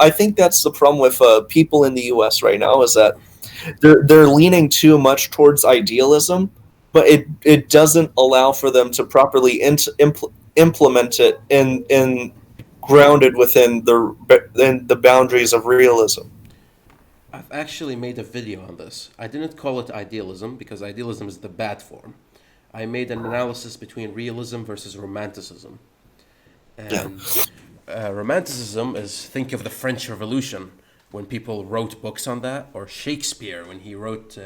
I think that's the problem with people in the U.S. right now is that they're leaning too much towards idealism, but it doesn't allow for them to properly implement it in grounded within the boundaries of realism. I've actually made a video on this. I didn't call it idealism because idealism is the bad form. I made an analysis between realism versus romanticism. Yeah, And romanticism is, think of the French Revolution when people wrote books on that, or Shakespeare when he wrote,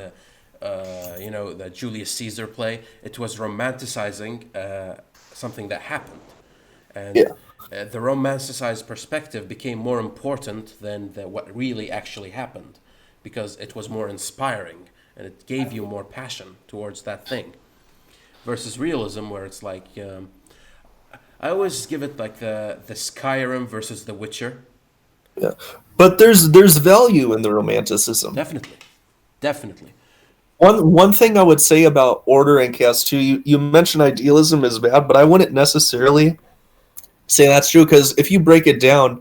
the Julius Caesar play. It was romanticizing something that happened. And yeah. the romanticized perspective became more important than what really actually happened because it was more inspiring and it gave you more passion towards that thing. Versus realism, where it's like, I always give it like the Skyrim versus The Witcher. Yeah, but there's value in the romanticism. Definitely, definitely. One thing I would say about order and chaos too, you mentioned idealism is bad, but I wouldn't necessarily say that's true because if you break down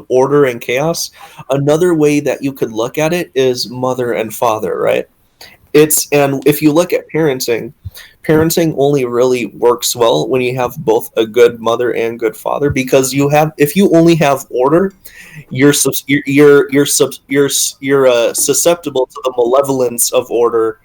order and chaos, another way that you could look at it is mother and father, right? And if you look at parenting only really works well when you have both a good mother and good father because if you only have order, you're susceptible to the malevolence of order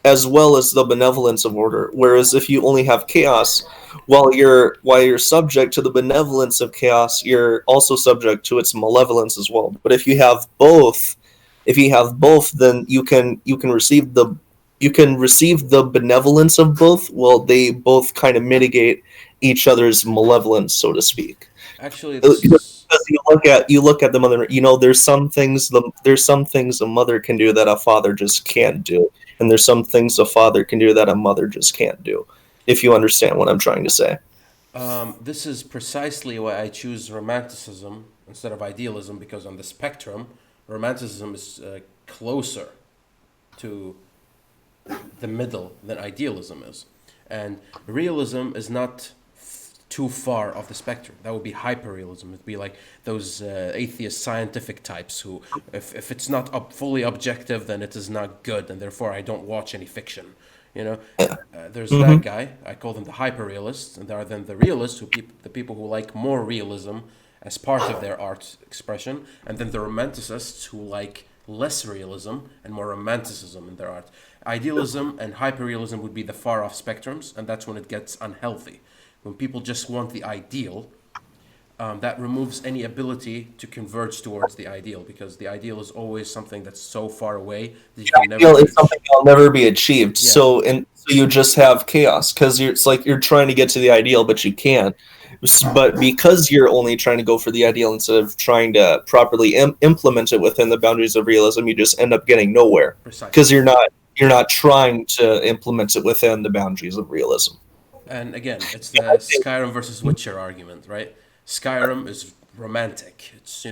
as well as the benevolence of order. Whereas if you only have chaos, while you're subject to the benevolence of chaos, you're also subject to its malevolence as well. But if you have both, If you have both, then you can receive the benevolence of both. Well, they both kind of mitigate each other's malevolence, so to speak. Actually, this is Because you look at the mother. There's some things a mother can do that a father just can't do, and there's some things a father can do that a mother just can't do. If you understand what I'm trying to say. this is precisely why I choose romanticism instead of idealism, because on the spectrum, romanticism is closer to the middle than idealism is, and realism is not too far off the spectrum. That would be hyperrealism. It'd be like those atheist scientific types who, if it's not fully objective, then it is not good, and therefore I don't watch any fiction. You know, there's that Hmm. guy. I call them the hyperrealists, and there are then the realists, the people who like more realism as part of their art expression, and then the romanticists who like less realism and more romanticism in their art. Idealism and hyperrealism would be the far off spectrums, and that's when it gets unhealthy. When people just want the ideal, that removes any ability to converge towards the ideal, because the ideal is always something that's so far away that you can never Ideal is reach. something that'll never be achieved. Yeah, So you just have chaos because it's like you're trying to get to the ideal, but you can't. But because you're only trying to go for the ideal instead of trying to properly implement it within the boundaries of realism, you just end up getting nowhere because precisely. you're not trying to implement it within the boundaries of realism. And again, it's And the I think Skyrim versus Witcher argument, right? Skyrim is romantic. It's,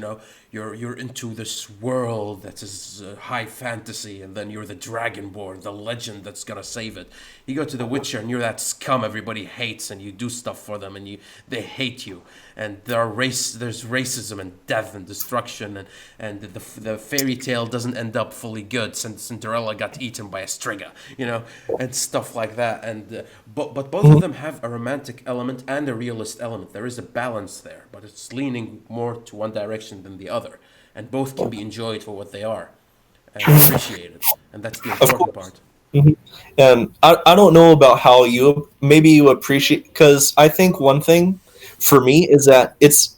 you're into this world that is high fantasy, and then you're the dragonborn, the legend that's gonna save it. You go to the Witcher and you're that scum everybody hates, and you do stuff for them, and they hate you. And there's racism and death and destruction, and the fairy tale doesn't end up fully good since Cinderella got eaten by a striga, and stuff like that. And but both of them have a romantic element and a realist element. There is a balance there, but it's leaning more to one direction than the other, and both can be enjoyed for what they are and appreciated, and that's the of important course. part. Mhm. And I don't know about how you appreciate, because I think one thing for me is that it's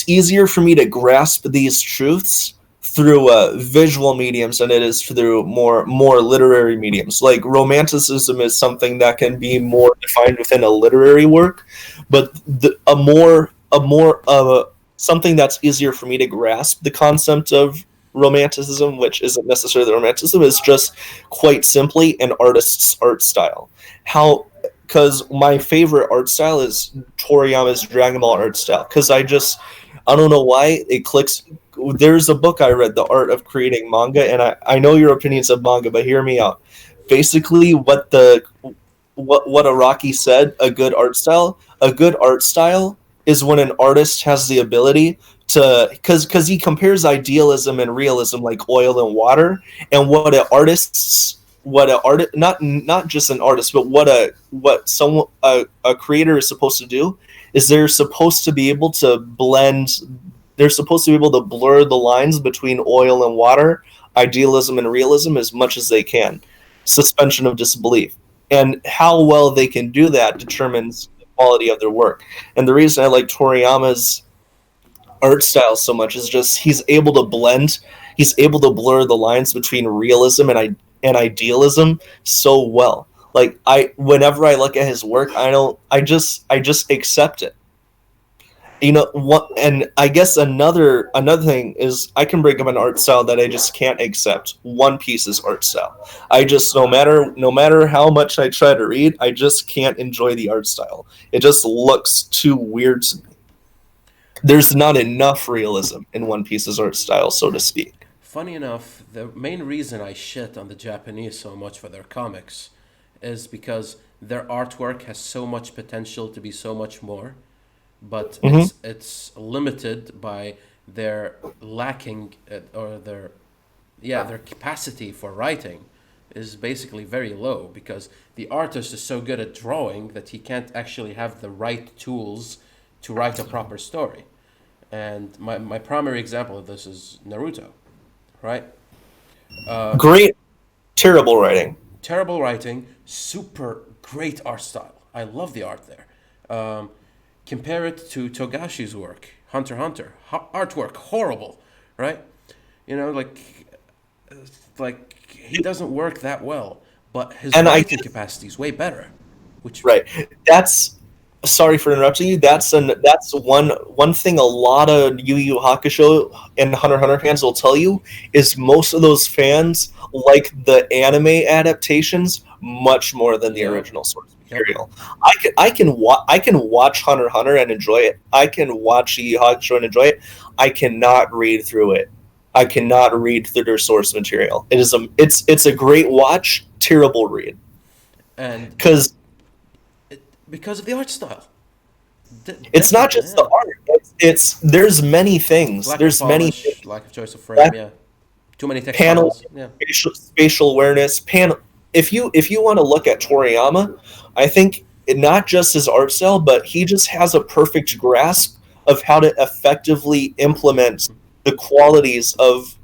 easier for me to grasp these truths through visual mediums than it is through more literary mediums. Like romanticism is something that can be more defined within a literary work, but a more something that's easier for me to grasp the concept of romanticism, which isn't necessarily romanticism, is just quite simply an artist's art style. How Because my favorite art style is Toriyama's Dragon Ball art style. Because I don't know why it clicks. There's a book I read, The Art of Creating Manga, and I know your opinions of manga, but hear me out. Basically, what Araki said, a good art style is when an artist has the ability to, because he compares idealism and realism like oil and water, and what a art not just an artist, but what someone a creator is supposed to do is they're supposed to be able to blur the lines between oil and water, idealism and realism, as much as they can. Suspension of disbelief. And how well they can do that determines the quality of their work. And the reason I like Toriyama's art style so much is just he's able to blur the lines between realism and idealism so well. Like whenever I look at his work, I just accept it. What, and I guess another thing is I can bring up an art style that I just can't accept. One Piece's art style. I just, no matter how much I try to read, I just can't enjoy the art style. It just looks too weird to me. There's not enough realism in One Piece's art style, so to speak. Funny enough, the main reason I shit on the Japanese so much for their comics is because their artwork has so much potential to be so much more, but Hmm. it's limited by their lacking or their capacity for writing is basically very low, because the artist is so good at drawing that he can't actually have the right tools to write a proper story. And my primary example of this is Naruto, right? Great, terrible writing. Terrible writing, super great art style. I love the art there. Um, Compare it to Togashi's work, Hunter x Hunter. Artwork horrible, right? Like like he doesn't work that well, but his And I writing guess, capacity is way better. Which right. That's sorry for interrupting you. That's one thing a lot of Yu Yu Hakusho and Hunter x Hunter fans will tell you is most of those fans like the anime adaptations much more than the Yep, original source yep. material. I can watch Hunter x Hunter and enjoy it. I can watch Yu Yu Hakusho and enjoy it. I cannot read through it. I cannot read through their source material. It's a great watch, terrible read And because because of the art style. it's not Definitely, just the yeah. art. It's there's many things. Lack of There's many polish, things. lack of choice of frame, That yeah. Too many panel, textiles, yeah. spatial awareness, panel. If you want to look at Toriyama, I think not just his art style, but he just has a perfect grasp of how to effectively implement the qualities of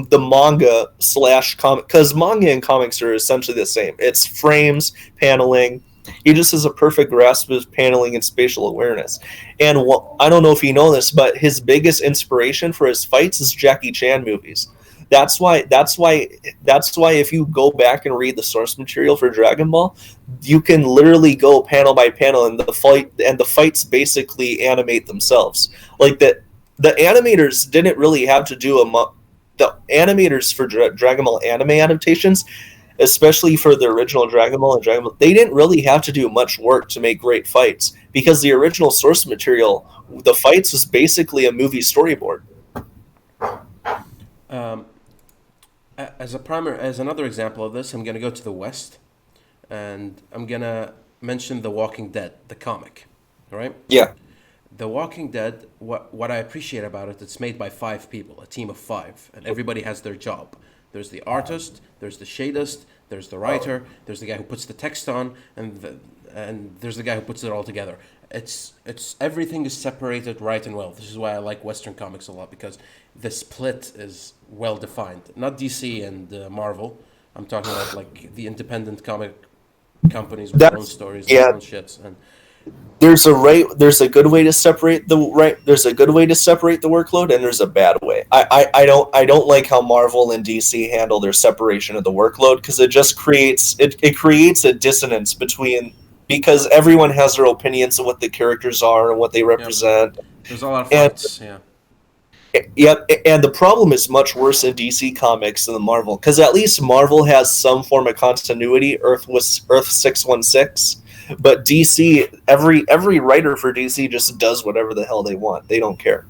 the manga slash comic, because manga and comics are essentially the same. It's frames, paneling. He just has a perfect grasp of paneling and spatial awareness. And I don't know if you know this, but his biggest inspiration for his fights is Jackie Chan movies. That's why. That's why if you go back and read the source material for Dragon Ball, you can literally go panel by panel, and the fights basically animate themselves. Like that, the animators didn't really have to do the animators for Dragon Ball anime adaptations, especially for the original Dragon Ball and Dragon Ball, they didn't really have to do much work to make great fights because the original source material, the fights was basically a movie storyboard. Um, as another example of this, I'm gonna go to the West, and I'm gonna mention The Walking Dead, the comic. All right. Yeah, The Walking Dead, what I appreciate about it, it's made by five people, a team of five, and everybody has their job. There's the artist, there's the shadist, there's the writer, there's the guy who puts the text on, and there's the guy who puts it all together. It's everything is separated right and well. This is why I like Western comics a lot, because the split is well defined. Not DC and Marvel. I'm talking about like the independent comic companies with their own that's stories and their yeah. own shits. And There's a good way to separate the right. There's a good way to separate the workload, and there's a bad way. I don't like how Marvel and DC handle their separation of the workload because it creates a dissonance between because everyone has their opinions of what the characters are and what they yep, represent. there's a lot of And fights. Yeah. yep, and the problem is much worse in DC Comics than the Marvel because at least Marvel has some form of continuity. Earth 616, but DC every writer for DC just does whatever the hell they want. They don't care.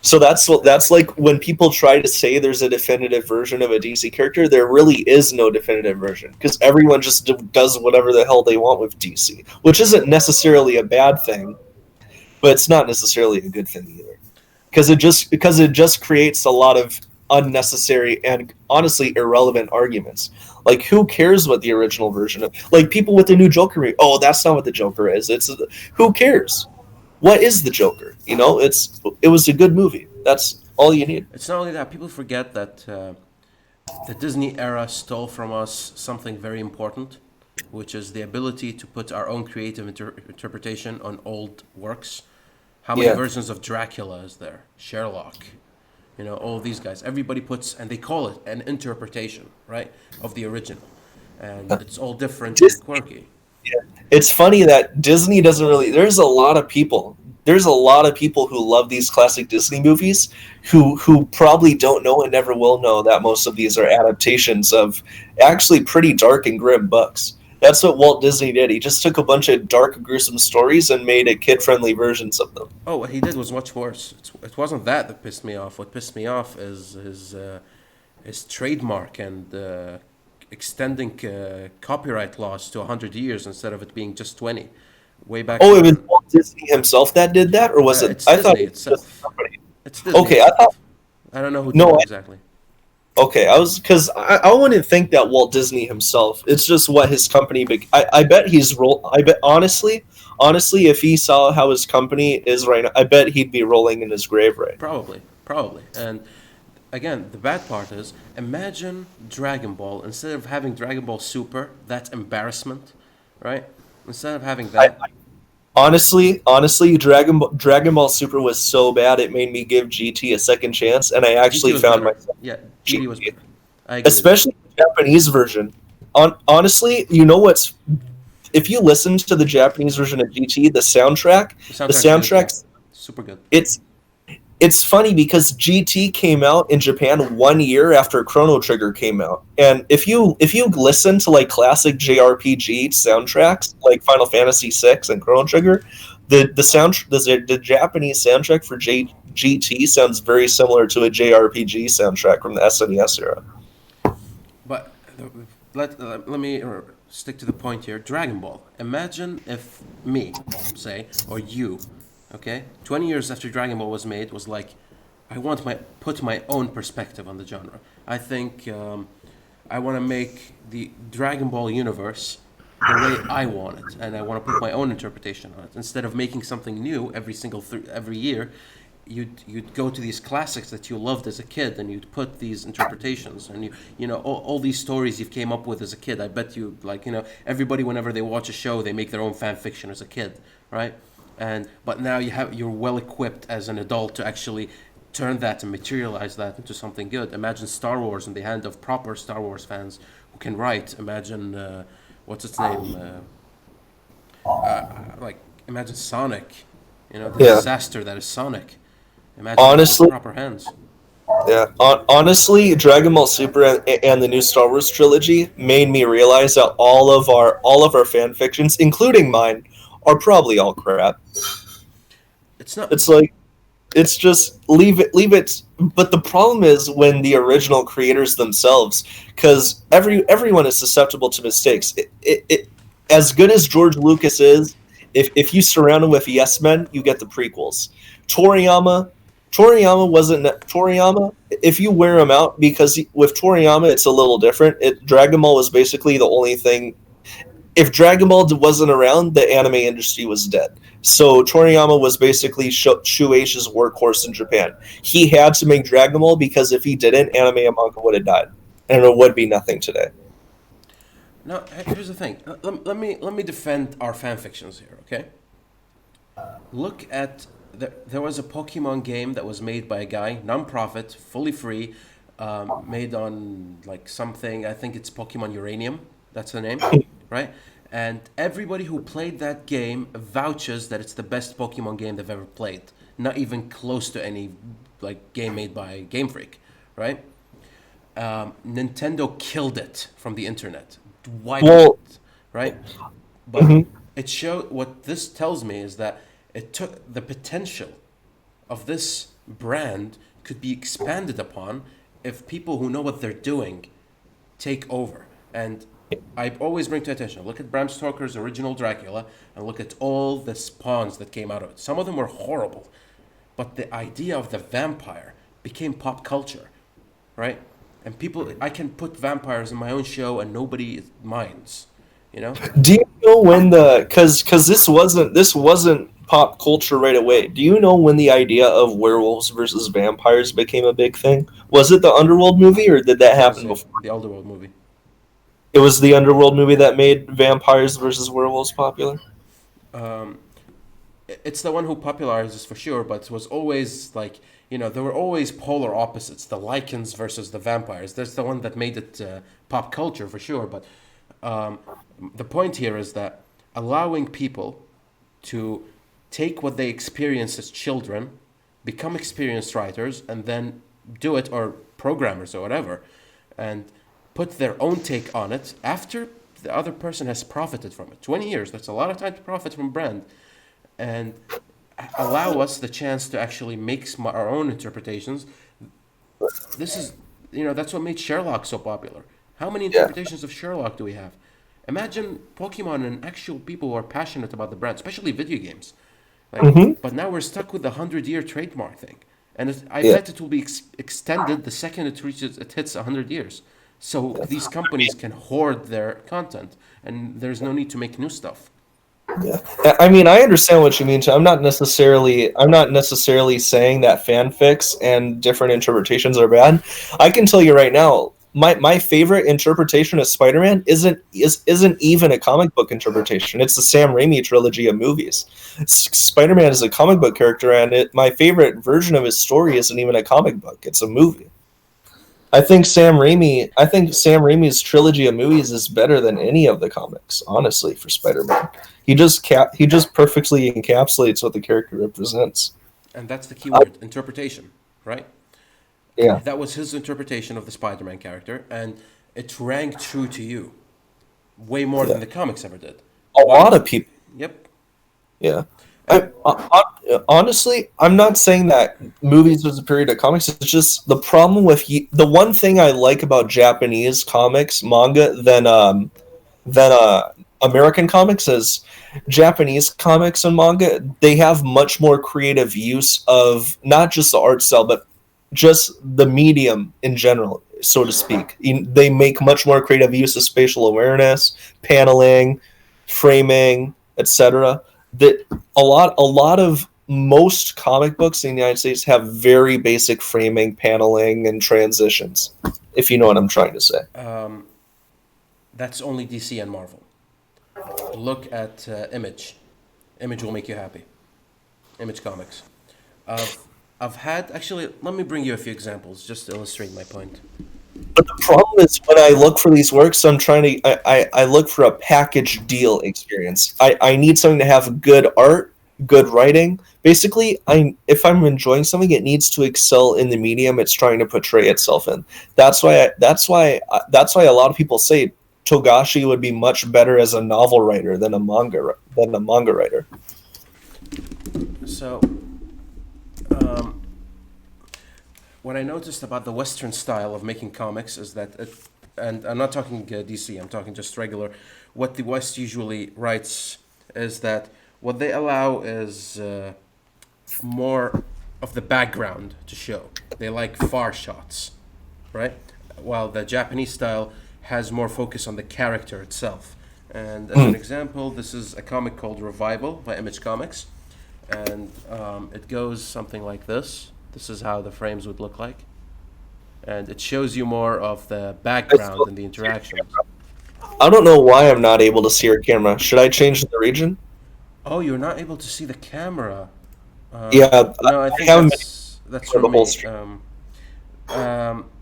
So that's like when people try to say there's a definitive version of a DC character, there really is no definitive version because everyone just does whatever the hell they want with DC, which isn't necessarily a bad thing, but it's not necessarily a good thing either because it just creates a lot of unnecessary and honestly irrelevant arguments. Like who cares what the original version of like people with the new Joker oh that's not what the Joker is. It's who cares? What is the Joker? You know, it was a good movie. That's all you need. It's not only that, people forget that the Disney era stole from us something very important, which is the ability to put our own creative interpretation on old works. How many Yeah. versions of Dracula is there? Sherlock, all these guys. Everybody puts, and they call it an interpretation, right, of the original. And it's all different and Disney, quirky. yeah. It's funny that Disney doesn't really. There's a lot of people. There's a lot of people who love these classic Disney movies who probably don't know and never will know that most of these are adaptations of actually pretty dark and grim books. That's what Walt Disney did. He just took a bunch of dark, gruesome stories and made a kid-friendly versions of them. Oh, what he did was much worse. It wasn't that pissed me off. What pissed me off is his trademark and extending copyright laws to 100 years instead of it being just 20. Way back Oh, it was when, Walt Disney himself that did that, or was it? it's I thought Disney it was just the itself. company. It's Disney Okay, I thought itself. I don't know who did no. it exactly. Okay, I was because I wouldn't think that Walt Disney himself. It's just what his company. I bet he's roll. I bet honestly, if he saw how his company is right now, I bet he'd be rolling in his grave right now. Probably, probably. And again, the bad part is, imagine Dragon Ball instead of having Dragon Ball Super. That's embarrassment, right? Instead of having I, that, Honestly, Dragon Ball Super was so bad it made me give GT a second chance, and I GT actually was found better. myself Yeah, GT was GT, better. I agree with you. especially the Japanese version. Honestly, you know what's if you listen to the Japanese version of GT, The the soundtrack's good. Yeah, soundtrack, super good. it's it's funny because GT came out in Japan 1 year after Chrono Trigger came out. And if you listen to like classic JRPG soundtracks like Final Fantasy VI and Chrono Trigger, the Japanese soundtrack for GT sounds very similar to a JRPG soundtrack from the SNES era. But let me stick to the point here. Dragon Ball. Imagine if me, say, or you, okay, 20 years after Dragon Ball was made, was like, I want my put my own perspective on the genre. I think I want to make the Dragon Ball universe the way I want it, and I want to put my own interpretation on it. Instead of making something new every year, you'd go to these classics that you loved as a kid, and you'd put these interpretations, and you know all these stories you've came up with as a kid. I bet you like everybody whenever they watch a show, they make their own fan fiction as a kid, right? And but now you're well equipped as an adult to actually turn that and materialize that into something good. Imagine Star Wars in the hand of proper Star Wars fans who can write. Imagine what's its name? Like imagine Sonic. The Yeah. disaster that is Sonic. Imagine that in Honestly, proper hands. yeah. Honestly, Dragon Ball Super and the new Star Wars trilogy made me realize that all of our fan fictions, including mine, are probably all crap. It's not. It's like it's just leave it. But the problem is when the original creators themselves, because everyone is susceptible to mistakes. As good as George Lucas is, if you surround him with yes men, you get the prequels. Toriyama, Toriyama wasn't Toriyama. If you wear him out, because with Toriyama it's a little different. Dragon Ball was basically the only thing. If Dragon Ball wasn't around, the anime industry was dead. So Toriyama was basically Shueisha's workhorse in Japan. He had to make Dragon Ball because if he didn't, anime and manga would have died, and there would be nothing today. No. Here's the thing. Let me defend our fan fictions here. Okay. Look at there was a Pokemon game that was made by a guy, non-profit, fully free, made on like something. I think it's Pokemon Uranium. That's the name, right? And everybody who played that game vouches that it's the best Pokemon game they've ever played. Not even close to any like game made by Game Freak, right? Nintendo killed it from the internet, wiped Well, it, right? But mhm. it showed what this tells me is that it took the potential of this brand could be expanded upon if people who know what they're doing take over. And I always bring to attention, look at Bram Stoker's original Dracula and look at all the spawns that came out of it. Some of them were horrible, but the idea of the vampire became pop culture, right? And people, I can put vampires in my own show and nobody minds, you know? Do you know when the because this wasn't pop culture right away? Do you know when the idea of werewolves versus vampires became a big thing? Was it the Underworld movie, or did that It was happen before? the Elderworld movie. It was the Underworld movie that made vampires versus werewolves popular. Um, it's the one who popularized this for sure, but it was always like, there were always polar opposites, the lichens versus the vampires. That's the one that made it pop culture for sure. But um, the point here is that allowing people to take what they experienced as children, become experienced writers, and then do it, or programmers or whatever, and put their own take on it after the other person has profited from it. 20 years, that's a lot of time to profit from a brand. And allow us the chance to actually make our own interpretations. This is, that's what made Sherlock so popular. How many Yeah. interpretations of Sherlock do we have? Imagine Pokemon and actual people who are passionate about the brand, especially video games. Hmm. But now we're stuck with the 100-year trademark thing, and I Yeah. bet it will be extended the second it hits 100 years. So these companies can hoard their content, and there's no need to make new stuff. Yeah. I mean, I understand what you mean. I'm not necessarily saying that fanfics and different interpretations are bad. I can tell you right now, my favorite interpretation of Spider-Man isn't even a comic book interpretation. It's the Sam Raimi trilogy of movies. Spider-Man is a comic book character, and my favorite version of his story isn't even a comic book. It's a movie. I think Sam Raimi's trilogy of movies is better than any of the comics, honestly, for Spider-Man. He just perfectly encapsulates what the character represents. And that's the key word, interpretation, right? Yeah. That was his interpretation of the Spider-Man character, and it rang true to you way more than the comics ever did. A lot of people. Yep. Yeah. Honestly, I'm not saying that movies was a period of comics. It's just the problem with the one thing I like about Japanese comics, manga, than American comics is Japanese comics and manga. They have much more creative use of not just the art style, but just the medium in general, so to speak. They make much more creative use of spatial awareness, paneling, framing, etc. That a lot of most comic books in the United States have very basic framing, paneling, and transitions. If you know what I'm trying to say. That's only DC and Marvel. Look at Image. Image will make you happy. Image Comics. I've had, actually, let me bring you a few examples just to illustrate my point. But the problem is when I look for these works, I look for a package deal experience. I need something to have good art, good writing. Basically, if I'm enjoying something, it needs to excel in the medium it's trying to portray itself in. That's why a lot of people say Togashi would be much better as a novel writer than a manga writer. So, what I noticed about the Western style of making comics is that, and I'm not talking DC, I'm talking just regular, what the West usually writes is that what they allow is more of the background to show. They like far shots, right? While the Japanese style has more focus on the character itself. And as an example, this is a comic called Revival by Image Comics. And it goes something like this. This is how the frames would look like. And it shows you more of the background and the interactions. I don't know why I'm not able to see your camera. Should I change the region? Oh, you're not able to see the camera. Yeah, No, I think haven't that's the from whole me. stream.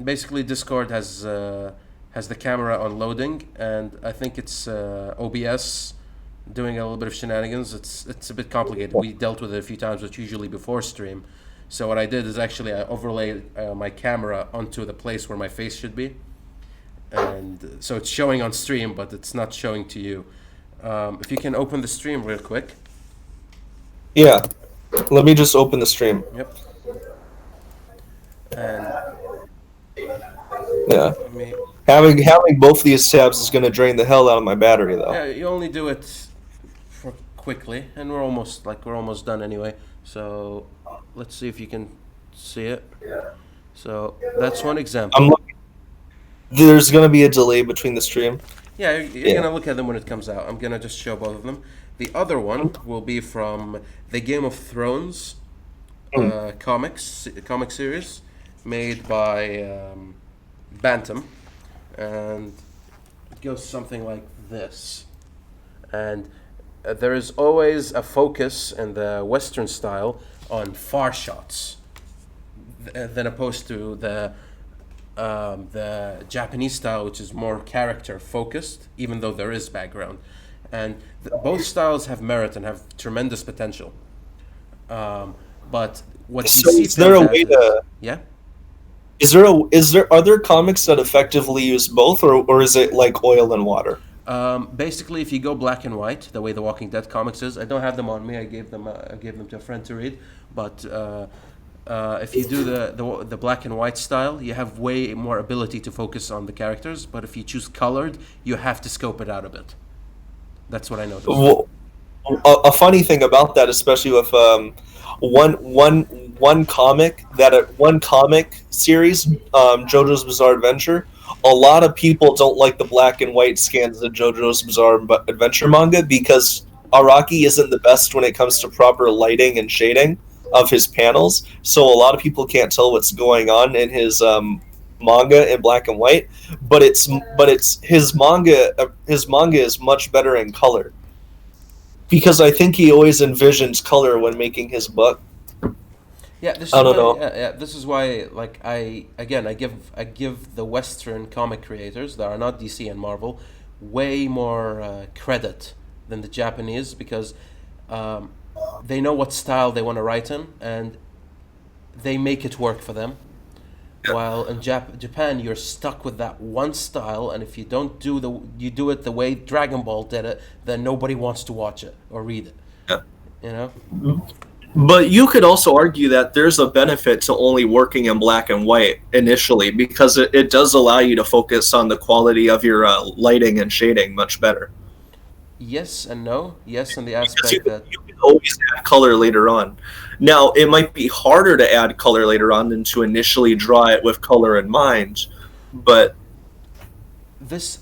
Basically, Discord has the camera on loading, and I think it's OBS doing a little bit of shenanigans. It's a bit complicated. We dealt with it a few times, but usually before stream. So what I did is actually I overlaid my camera onto the place where my face should be, and so it's showing on stream, but it's not showing to you. If you can open the stream real quick. Yeah, let me just open the stream. Yep. And Yeah, let me. having both these tabs is going to drain the hell out of my battery, though. Yeah, you only do it for quickly, and we're almost done anyway. So let's see if you can see it. So that's one example. I'm looking. There's going to be a delay between the stream. Yeah, you're gonna look at them when it comes out. I'm gonna just show both of them. The other one will be from the Game of Thrones comic series made by Bantam, and it goes something like this. And there is always a focus in the Western style on far shots, than opposed to the Japanese style, which is more character focused, even though there is background. And both styles have merit and have tremendous potential. But what So DC is there a fails way at to? yeah? Are there comics that effectively use both, or is it like oil and water? Basically, if you go black and white, the way the Walking Dead comics is, I don't have them on me. I gave them to a friend to read. But if you do the black and white style, you have way more ability to focus on the characters. But if you choose colored, you have to scope it out a bit. That's what I noticed. Well, a funny thing about that, especially with one comic series, JoJo's Bizarre Adventure. A lot of people don't like the black and white scans of JoJo's Bizarre Adventure manga because Araki isn't the best when it comes to proper lighting and shading of his panels. So a lot of people can't tell what's going on in his manga in black and white, but it's his manga is much better in color because I think he always envisions color when making his book. Yeah, this I is don't why. know. Yeah, this is why. Like I give the Western comic creators that are not DC and Marvel way more credit than the Japanese because um, they know what style they want to write in and they make it work for them. While in Japan, you're stuck with that one style, and if you do it the way Dragon Ball did it, then nobody wants to watch it or read it. Yeah. You know? But you could also argue that there's a benefit to only working in black and white initially because it does allow you to focus on the quality of your lighting and shading much better. Yes and no. Yes, in the Because you aspect can, that you can always add color later on. Now, it might be harder to add color later on than to initially draw it with color in mind, but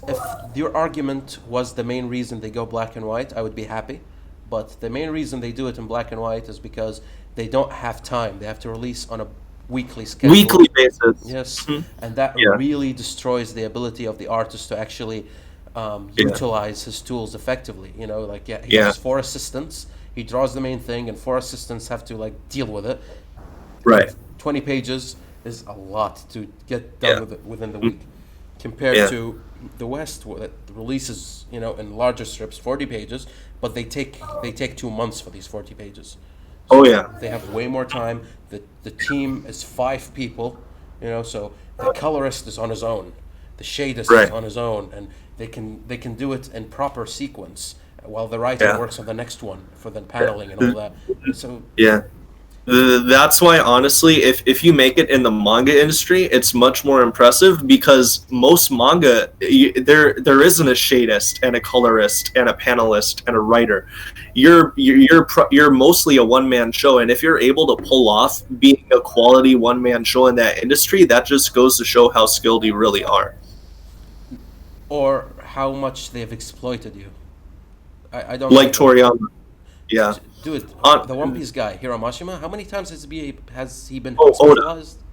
if your argument was the main reason they go black and white, I would be happy. But the main reason they do it in black and white is because they don't have time. They have to release on a weekly schedule. weekly basis. Yes, Mhm. and that Yeah, really destroys the ability of the artist to actually yeah, utilize his tools effectively. Like yeah, he yeah, has four assistants. He draws the main thing, and four assistants have to like deal with it. And right. 20 pages is a lot to get done Yeah, with it within the mhm, week, compared yeah, to the West that releases in larger strips 40 pages, but they take 2 months for these 40 pages. oh So yeah, they have way more time. The team is 5 people, so the colorist is on his own, the shadist is right. on his own, and they can do it in proper sequence while the writer Yeah, works on the next one for the paneling and all yeah. that. So Yeah. That's why, honestly, if you make it in the manga industry, it's much more impressive because most manga, there isn't a shadist and a colorist and a panelist and a writer. You're mostly a one man show, and if you're able to pull off being a quality one man show in that industry, that just goes to show how skilled you really are. or how much they've exploited you. I don't Like like that. Toriyama, yeah. Dude, On, the One Piece guy, Hiramashima, how many times has he been oh, Oda, hospitalized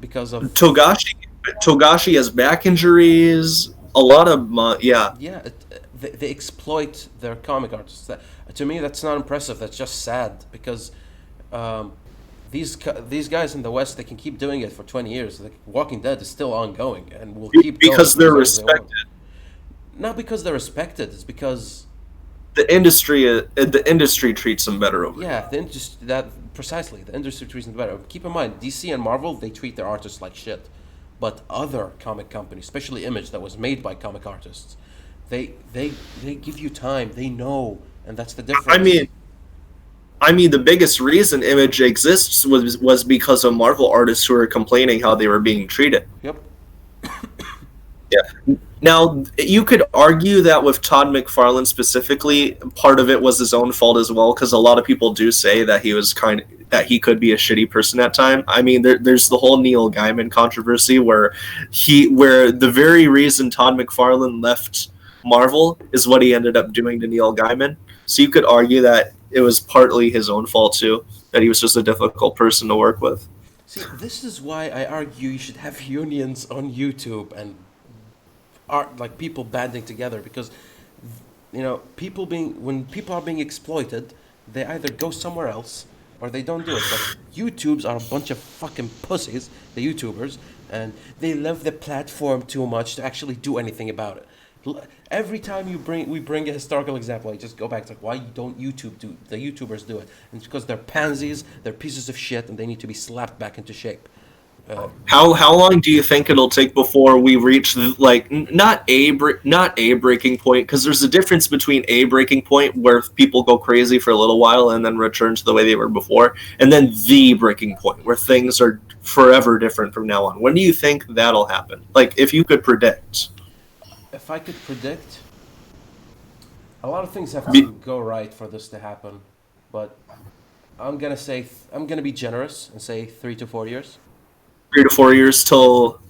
because of Togashi, Togashi has back injuries. A lot of yeah, yeah, they exploit their comic artists. To me, that's not impressive. That's just sad because um, these guys in the West they can keep doing it for 20 years. Like Walking Dead is still ongoing and will keep going because for as they're long as they want. respected. Not because they're respected. It's because The industry treats them better over here. yeah, the industry that precisely the industry treats them better. Keep in mind, DC and Marvel they treat their artists like shit, but other comic companies, especially Image, that was made by comic artists, they they they give you time. They know, and that's the I difference. mean, I mean, the biggest reason Image exists was because of Marvel artists who were complaining how they were being treated. Yep. Yeah. Now, you could argue that with Todd McFarlane specifically, part of it was his own fault as well, because a lot of people do say that that he could be a shitty person at time. I mean, there's the whole Neil Gaiman controversy where the very reason Todd McFarlane left Marvel is what he ended up doing to Neil Gaiman. So you could argue that it was partly his own fault too, that he was just a difficult person to work with. See, this is why I argue you should have unions on YouTube and art like people banding together because people being when people are being exploited, they either go somewhere else or they don't do it. But YouTubes are a bunch of fucking pussies, the YouTubers, and they love the platform too much to actually do anything about it. Every time we bring a historical example, I just go back to like, why don't the YouTubers do it? And it's because they're pansies, they're pieces of shit, and they need to be slapped back into shape. Uh, How long do you think it'll take before we reach like not a breaking point? Because there's a difference between a breaking point where people go crazy for a little while and then return to the way they were before, and then the breaking point where things are forever different from now on. When do you think that'll happen? Like if you could predict. if I could predict, a lot of things have Be, to go right for this to happen, but I'm gonna be generous and say 3 to 4 years. 3 to 4 years till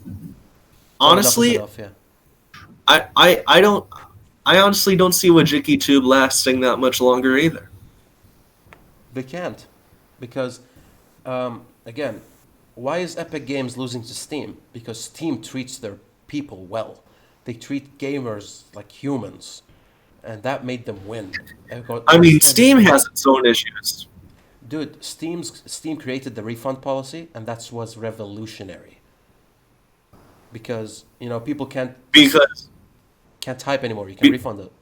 When enough is honestly, enough, yeah. I don't I honestly don't see Wajiki Tube lasting that much longer either. They can't, because again, why is Epic Games losing to Steam? Because Steam treats their people well. They treat gamers like humans, and that made them win. I mean, Every Steam has its own issues. dude, Steam created the refund policy, and that was revolutionary because people Because can't type anymore. You can be- refund it.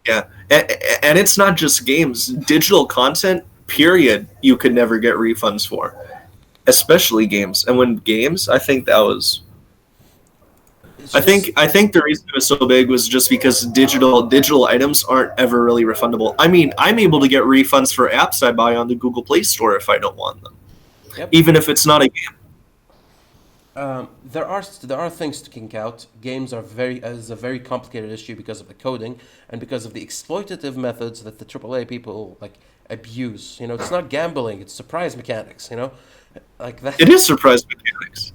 yeah, and it's not just games. Digital content, period, you could never get refunds for, especially games. And when games, I think that was. It's I just think I think the reason it was so big was just because digital items aren't ever really refundable. I mean, I'm able to get refunds for apps I buy on the Google Play Store if I don't want them, yep. even if it's not a game. There are things to kink out. Games is a very complicated issue because of the coding and because of the exploitative methods that the AAA people like abuse. It's not gambling; it's surprise mechanics. Like that. It is surprise mechanics.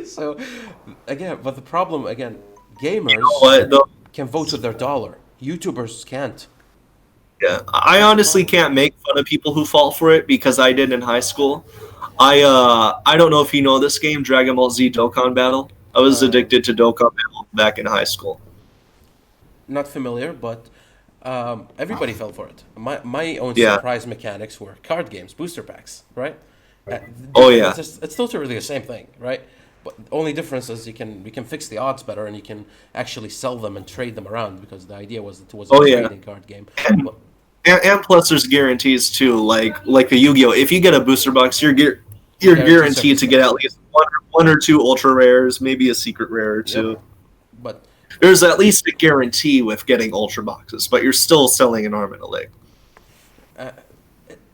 So again, but the problem again, gamers But can vote with their dollar. YouTubers can't. yeah, I That's the honestly problem. can't make fun of people who fall for it because I did in high school. I don't know if you know this game, Dragon Ball Z Dokkan Battle. I was Uh, addicted to Dokkan Battle back in high school. Not familiar, but everybody fell for it. My own Yeah. surprise mechanics were card games, booster packs, right? Uh, Oh yeah. it's totally really the same thing, right? But the only difference is we can fix the odds better, and you can actually sell them and trade them around because the idea was that it was a Oh yeah. trading card game. And, But and plus there's guarantees too, like the Yu-Gi-Oh. If you get a booster box, you're guaranteed certain guaranteed to get stuff. at least one or two ultra rares, maybe a secret rare or Yep. two. But There's at least a guarantee with getting ultra boxes, but you're still selling an arm and a leg. uh,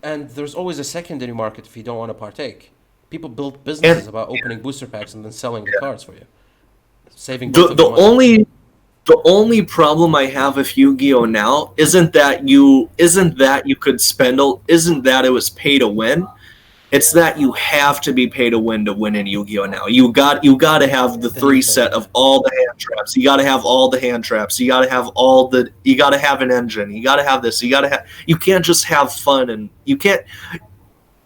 and there's always a secondary market if you don't want to partake. People build And businesses about opening booster packs and then selling the cards for you, saving both the of the your money. only problem I have with Yu-Gi-Oh now isn't that you could spend isn't that it was pay to win. It's that you have to be pay to win in Yu-Gi-Oh now. You got to have the The new three thing, set yeah. of all the hand traps. You got to have all the hand traps. You got to have an engine. You got to have this. You can't just have fun and you can't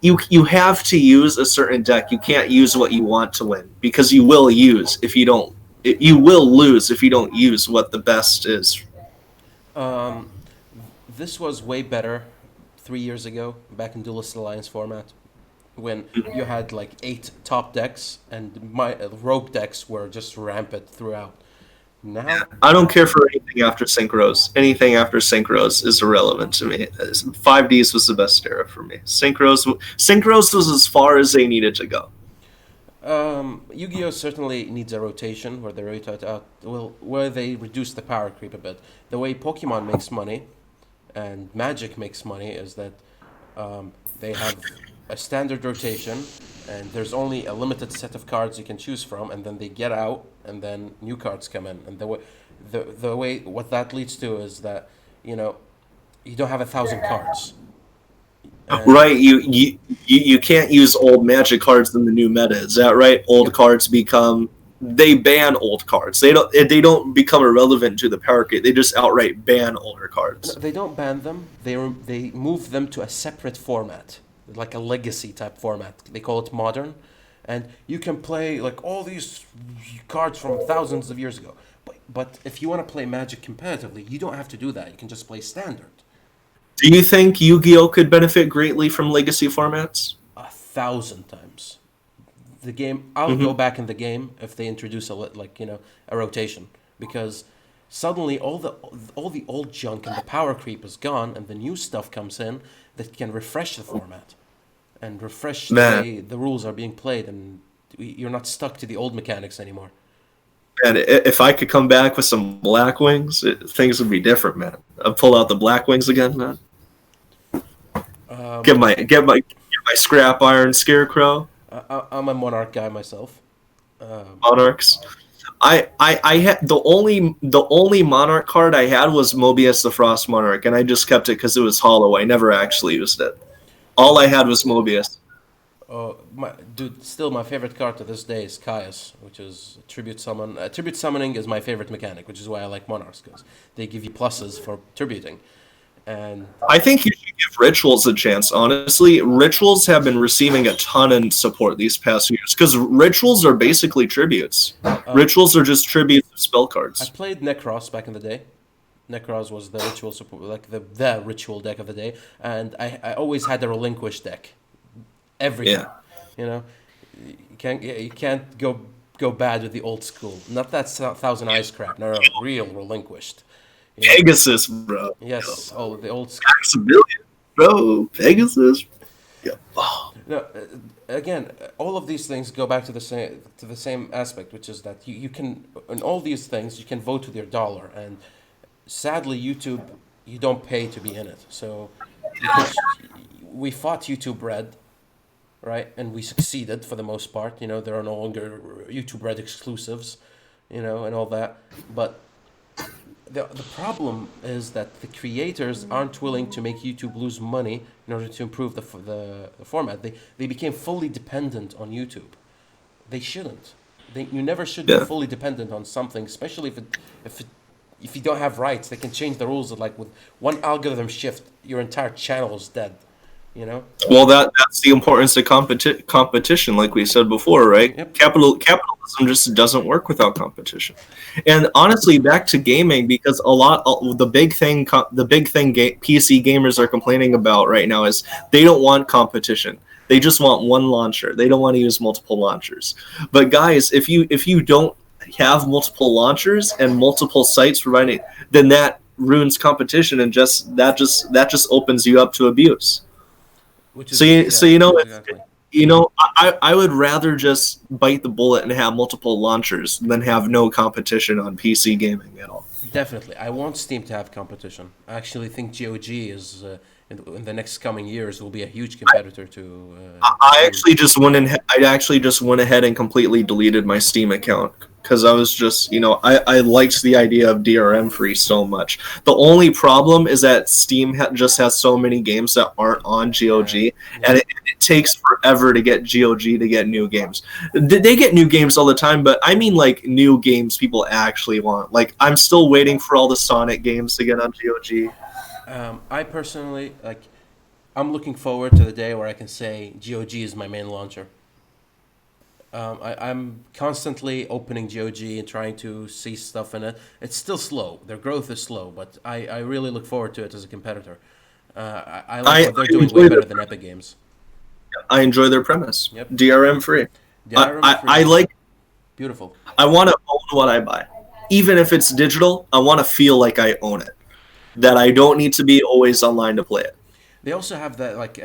you have to use a certain deck. You can't use what you want to win because you will lose if you don't use what the best is. Um, this was way better 3 years ago, back in Duelist Alliance format, when you had like 8 top decks and my rogue decks were just rampant throughout. Now, I don't care for anything after Synchros. Anything after Synchros is irrelevant to me. 5Ds was the best era for me. Synchros was as far as they needed to go. Yu-Gi-Oh certainly needs a rotation where they rotate out, well, where they reduce the power creep a bit. The way Pokemon makes money and Magic makes money is that they have a standard rotation, and there's only a limited set of cards you can choose from, and then they get out, and then new cards come in. And the way what that leads to is that you don't have 1,000 cards. And Right, you can't use old Magic cards in the new meta. Is that right? Old yep, cards they ban old cards. They don't become irrelevant to the power creep. They just outright ban older no, cards. they don't ban them. They move them to a separate format, like a legacy type format. They call it modern, and you can play like all these cards from thousands of years ago. But if you want to play Magic competitively, you don't have to do that. You can just play standard. Do you think Yu-Gi-Oh could benefit greatly from legacy formats? 1,000 times. The game. I'll Hmm. go back in the game if they introduce a rotation, because suddenly all the old junk and the power creep is gone, and the new stuff comes in that can refresh the format and refresh the Man, way the rules are being played, and you're not stuck to the old mechanics anymore. man, if I could come back with some Black Wings, things would be different, man. I'd pull out the Black Wings again, man. Um, Get my scrap iron Scarecrow I'm a Monarch guy myself. Um, Monarchs. I had the only Monarch card I had was Mobius the Frost Monarch, and I just kept it because it was hollow. I never actually used it. All I had was Mobius. Still my favorite card to this day is Caius, which is tribute summon. Tribute summoning is my favorite mechanic, which is why I like Monarchs, because they give you pluses for tributing. And I think you should give Rituals a chance. Honestly, Rituals have been receiving a ton of support these past years because Rituals are basically tributes. um, Rituals are just tributes of spell I cards. played Necros back in the day. Necros was the ritual support, like the ritual deck of the day, and I always had the relinquish deck. Everything, Yeah. you know, you can't go bad with the old school. Not that Thousand Eyes crap. No, no, real relinquished. You know. Pegasus, bro. Yes. Oh, the old. Maximilian, bro. Pegasus. Yeah. Oh, No, again, all of these things go back to the same aspect, which is that you can in all these things you can vote with your dollar, and sadly YouTube you don't pay to be in it. So you can we fought YouTube Red, right, and we succeeded for the most part. You know there are no longer YouTube Red exclusives, you know, and all that, but the problem is that the creators aren't willing to make YouTube lose money in order to improve the format. They became fully dependent on YouTube. They shouldn't. You never should be yeah. fully dependent on something, especially if it, if you don't have rights. They can change the rules. Like with one algorithm shift, your entire channel is dead. You know. Well, that's the importance of competition, like we said before, right? Yep. Capitalism just doesn't work without competition. And honestly, back to gaming, because the big thing PC gamers are complaining about right now is they don't want competition. They just want one launcher. They don't want to use multiple launchers. But guys, if you don't have multiple launchers and multiple sites providing, then that ruins competition, and that just opens you up to abuse. Which So is yeah, exactly. I would rather just bite the bullet and have multiple launchers than have no competition on PC gaming at all. Definitely, I want Steam to have competition. I actually think GOG is in the next coming years will be a huge competitor to I Steam. actually just went and I actually just went ahead and completely deleted my Steam account because I was just, I liked the idea of DRM free so much. The only problem is that Steam just has so many games that aren't on Yeah, GOG, yeah. and it takes forever to get GOG to get new games. They get new games all the time, but I mean like new games people actually want. Like I'm still waiting for all the Sonic games to get on GOG. I personally like. I'm looking forward to the day where I can say GOG is my main launcher. I'm constantly opening GOG and trying to see stuff in it. It's still slow. Their growth is slow, but I really look forward to it as a competitor. I like I what they're doing way enjoy better their than Epic Games. I enjoy their premise. Yep. DRM free. DRM I free. like. Beautiful. I want to own what I buy, even if it's digital. I want to feel like I own it. That I don't need to be always online to play it. They also have that like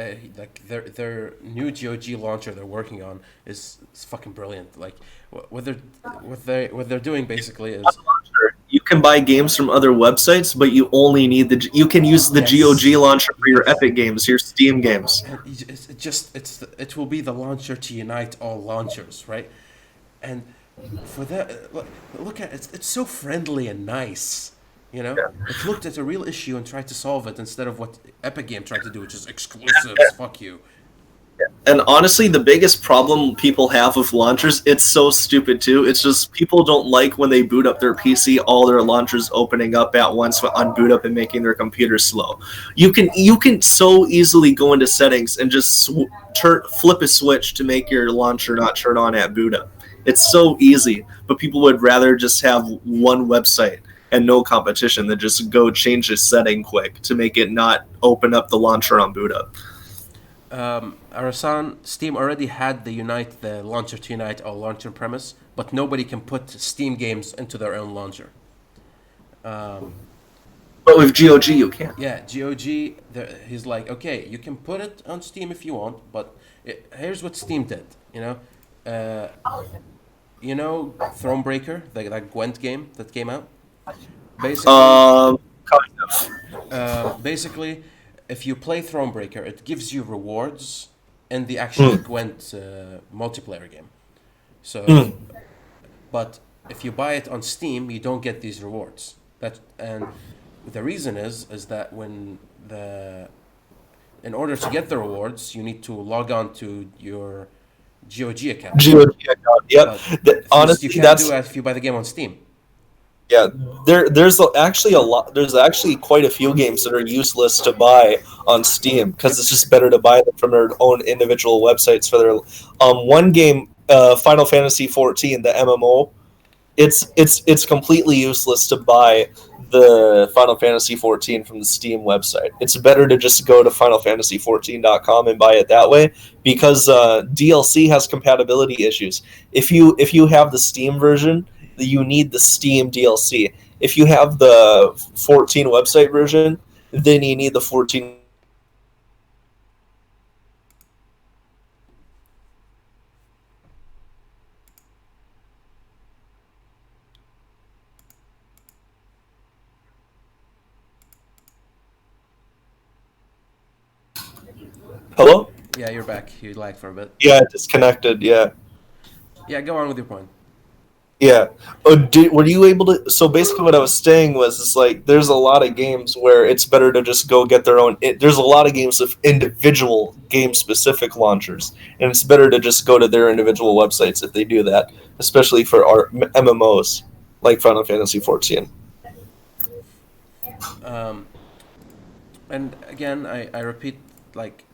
their new GOG launcher they're working on is fucking brilliant. Like what they're doing basically is You can buy games from other websites, but you only need you can use the GOG yes, launcher for your yes. Epic games, your Steam games. And it will be the launcher to unite all launchers, right? And for that, look at it, it's so friendly and nice. You know, it looked at a real issue and tried to solve it instead of what Epic Game tried to do, which is exclusives. Fuck you. And honestly, the biggest problem people have with launchers, it's so stupid too. It's just people don't like when they boot up their PC, all their launchers opening up at once on boot up and making their computer slow. You can so easily go into settings and just flip a switch to make your launcher not turn on at boot up. It's so easy, but people would rather just have one website and no competition than just go change the setting quick to make it not open up the launcher on boot up. Arasan, Steam already had the launcher to unite all launcher premise, but nobody can put Steam games into their own launcher. But with GOG, you can. Yeah, GOG, he's like, okay, you can put it on Steam if you want, but here's what Steam did, Thronebreaker, that Gwent game that came out. Basically, Kind of. basically, if you play Thronebreaker, it gives you rewards in the actual Gwent multiplayer game. So, but if you buy it on Steam, you don't get these rewards. And the reason is that in order to get the rewards, you need to log on to your GOG account. GOG account. Yep. But you Honestly, can't do that's that if you buy the game on Steam. Yeah, actually a lot. There's actually quite a few games that are useless to buy on Steam because Yep. it's just better to buy them from their own individual websites for their. One game, Final Fantasy 14, the MMO, it's completely useless to buy the Final Fantasy 14 from the Steam website. It's better to just go to finalfantasy14.com and buy it that way because DLC has compatibility issues. If you have the Steam version, you need the Steam DLC. If you have the 14 website version, then you need the 14. Hello? Yeah, you're back. You lagged for a bit. Yeah, disconnected. Yeah. Yeah, go on with your point. Yeah. Were you able to? So basically, what I was saying was, it's like there's a lot of games where it's better to just go get their own. There's a lot of games with individual game specific launchers, and it's better to just go to their individual websites if they do that, especially for our MMOs like Final Fantasy 14. Um, and again, I repeat, like,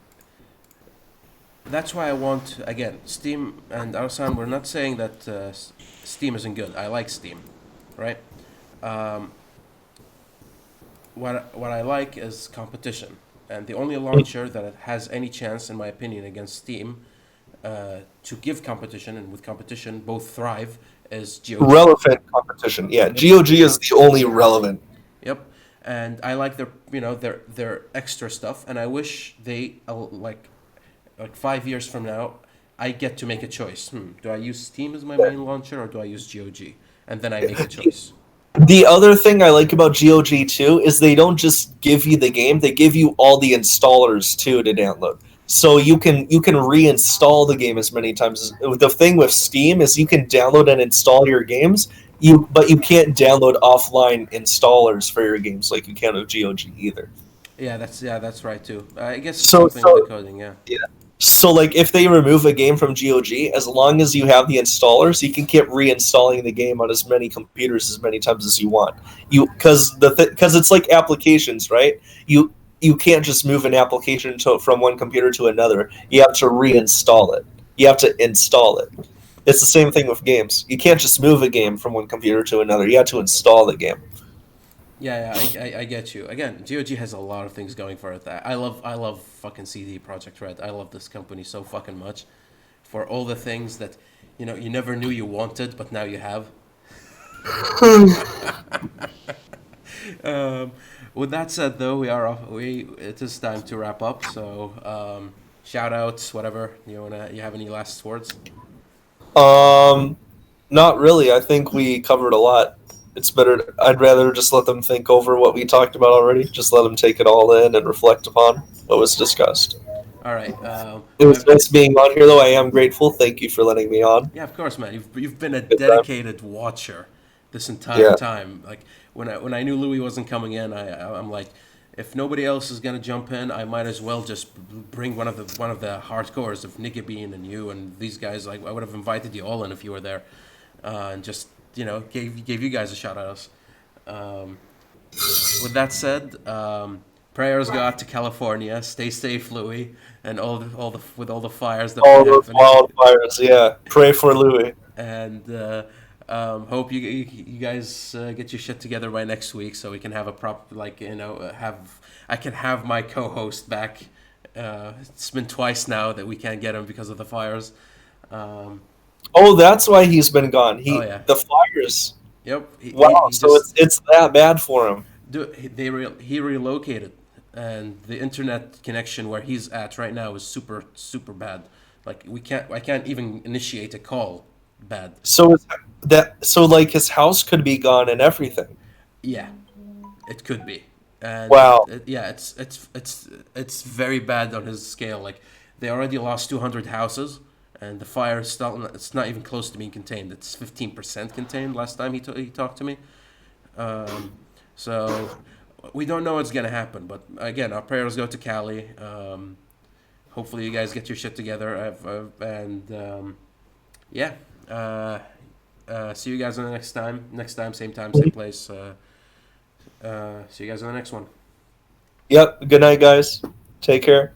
that's why I want, again, Steam and Arsan, we're not saying that Steam isn't good. I like Steam, right? Um, what I like is competition. And the only launcher that has any chance, in my opinion, against Steam to give competition, and with competition both thrive, is GOG. Relevant competition. Yeah, Yep. GOG is the only relevant. Yep. And I like their, their extra stuff, and I wish they like 5 years from now, I get to make a choice. Do I use Steam as my main launcher or do I use GOG? And then I make a choice. The other thing I like about GOG too is they don't just give you the game; they give you all the installers too to download. So you can reinstall the game as many times. The thing with Steam is you can download and install your games. But you can't download offline installers for your games like you can with GOG either. Yeah, that's right too. I guess it's So something with the so coding. Yeah. yeah. So like if they remove a game from GOG, as long as you have the installers, you can keep reinstalling the game on as many computers as many times as you want. Because it's like applications, right? You can't just move an application from one computer to another. You have to reinstall it. You have to install it. It's the same thing with games. You can't just move a game from one computer to another. You have to install the game. Yeah, I get you. Again, GOG has a lot of things going for it. I love fucking CD Project Red. I love this company so fucking much for all the things that you never knew you wanted, but now you have. Um, with that said, though, it is time to wrap up. So, shout outs, whatever you have any last words? Um, Not really. I think we covered a lot. It's better. I'd rather just let them think over what we talked about already. Just let them take it all in and reflect upon what was discussed. All right. It was nice being on here, though. I am grateful. Thank you for letting me on. Yeah, of course, man. You've been a Good time. dedicated watcher this entire Yeah. time. Like when I knew Louis wasn't coming in, I'm like, if nobody else is gonna jump in, I might as well just bring one of the hardcores of Nicky Bean and you and these guys. Like I would have invited you all in if you were there, and just gave you guys a shout out. Um, with that said, prayers go out to California. Stay safe, Louis, and with all the fires that have All been those happening. wildfires. Yeah. Pray for Louis. And hope you guys get your shit together by next week so we can have a have I can have my co-host back. It's been twice now that we can't get him because of the fires. Um, Oh, that's why he's been gone. oh yeah, The fires. yep. Wow. He So just it's that bad for him. he relocated, and the internet connection where he's at right now is super super bad. Like I can't even initiate a call. Bad. So like his house could be gone and everything. Yeah, it could be, and Wow. yeah, it's very bad on his scale. Like they already lost 200 houses, and the fire is still it's not even close to being contained. It's 15% contained. Last time he talked to me, um, so we don't know what's gonna happen. But again, our prayers go to Cali. Hopefully, you guys get your shit together. And yeah. See you guys on the next time. Next time, same place. See you guys on the next one. Yep. Good night, guys. Take care.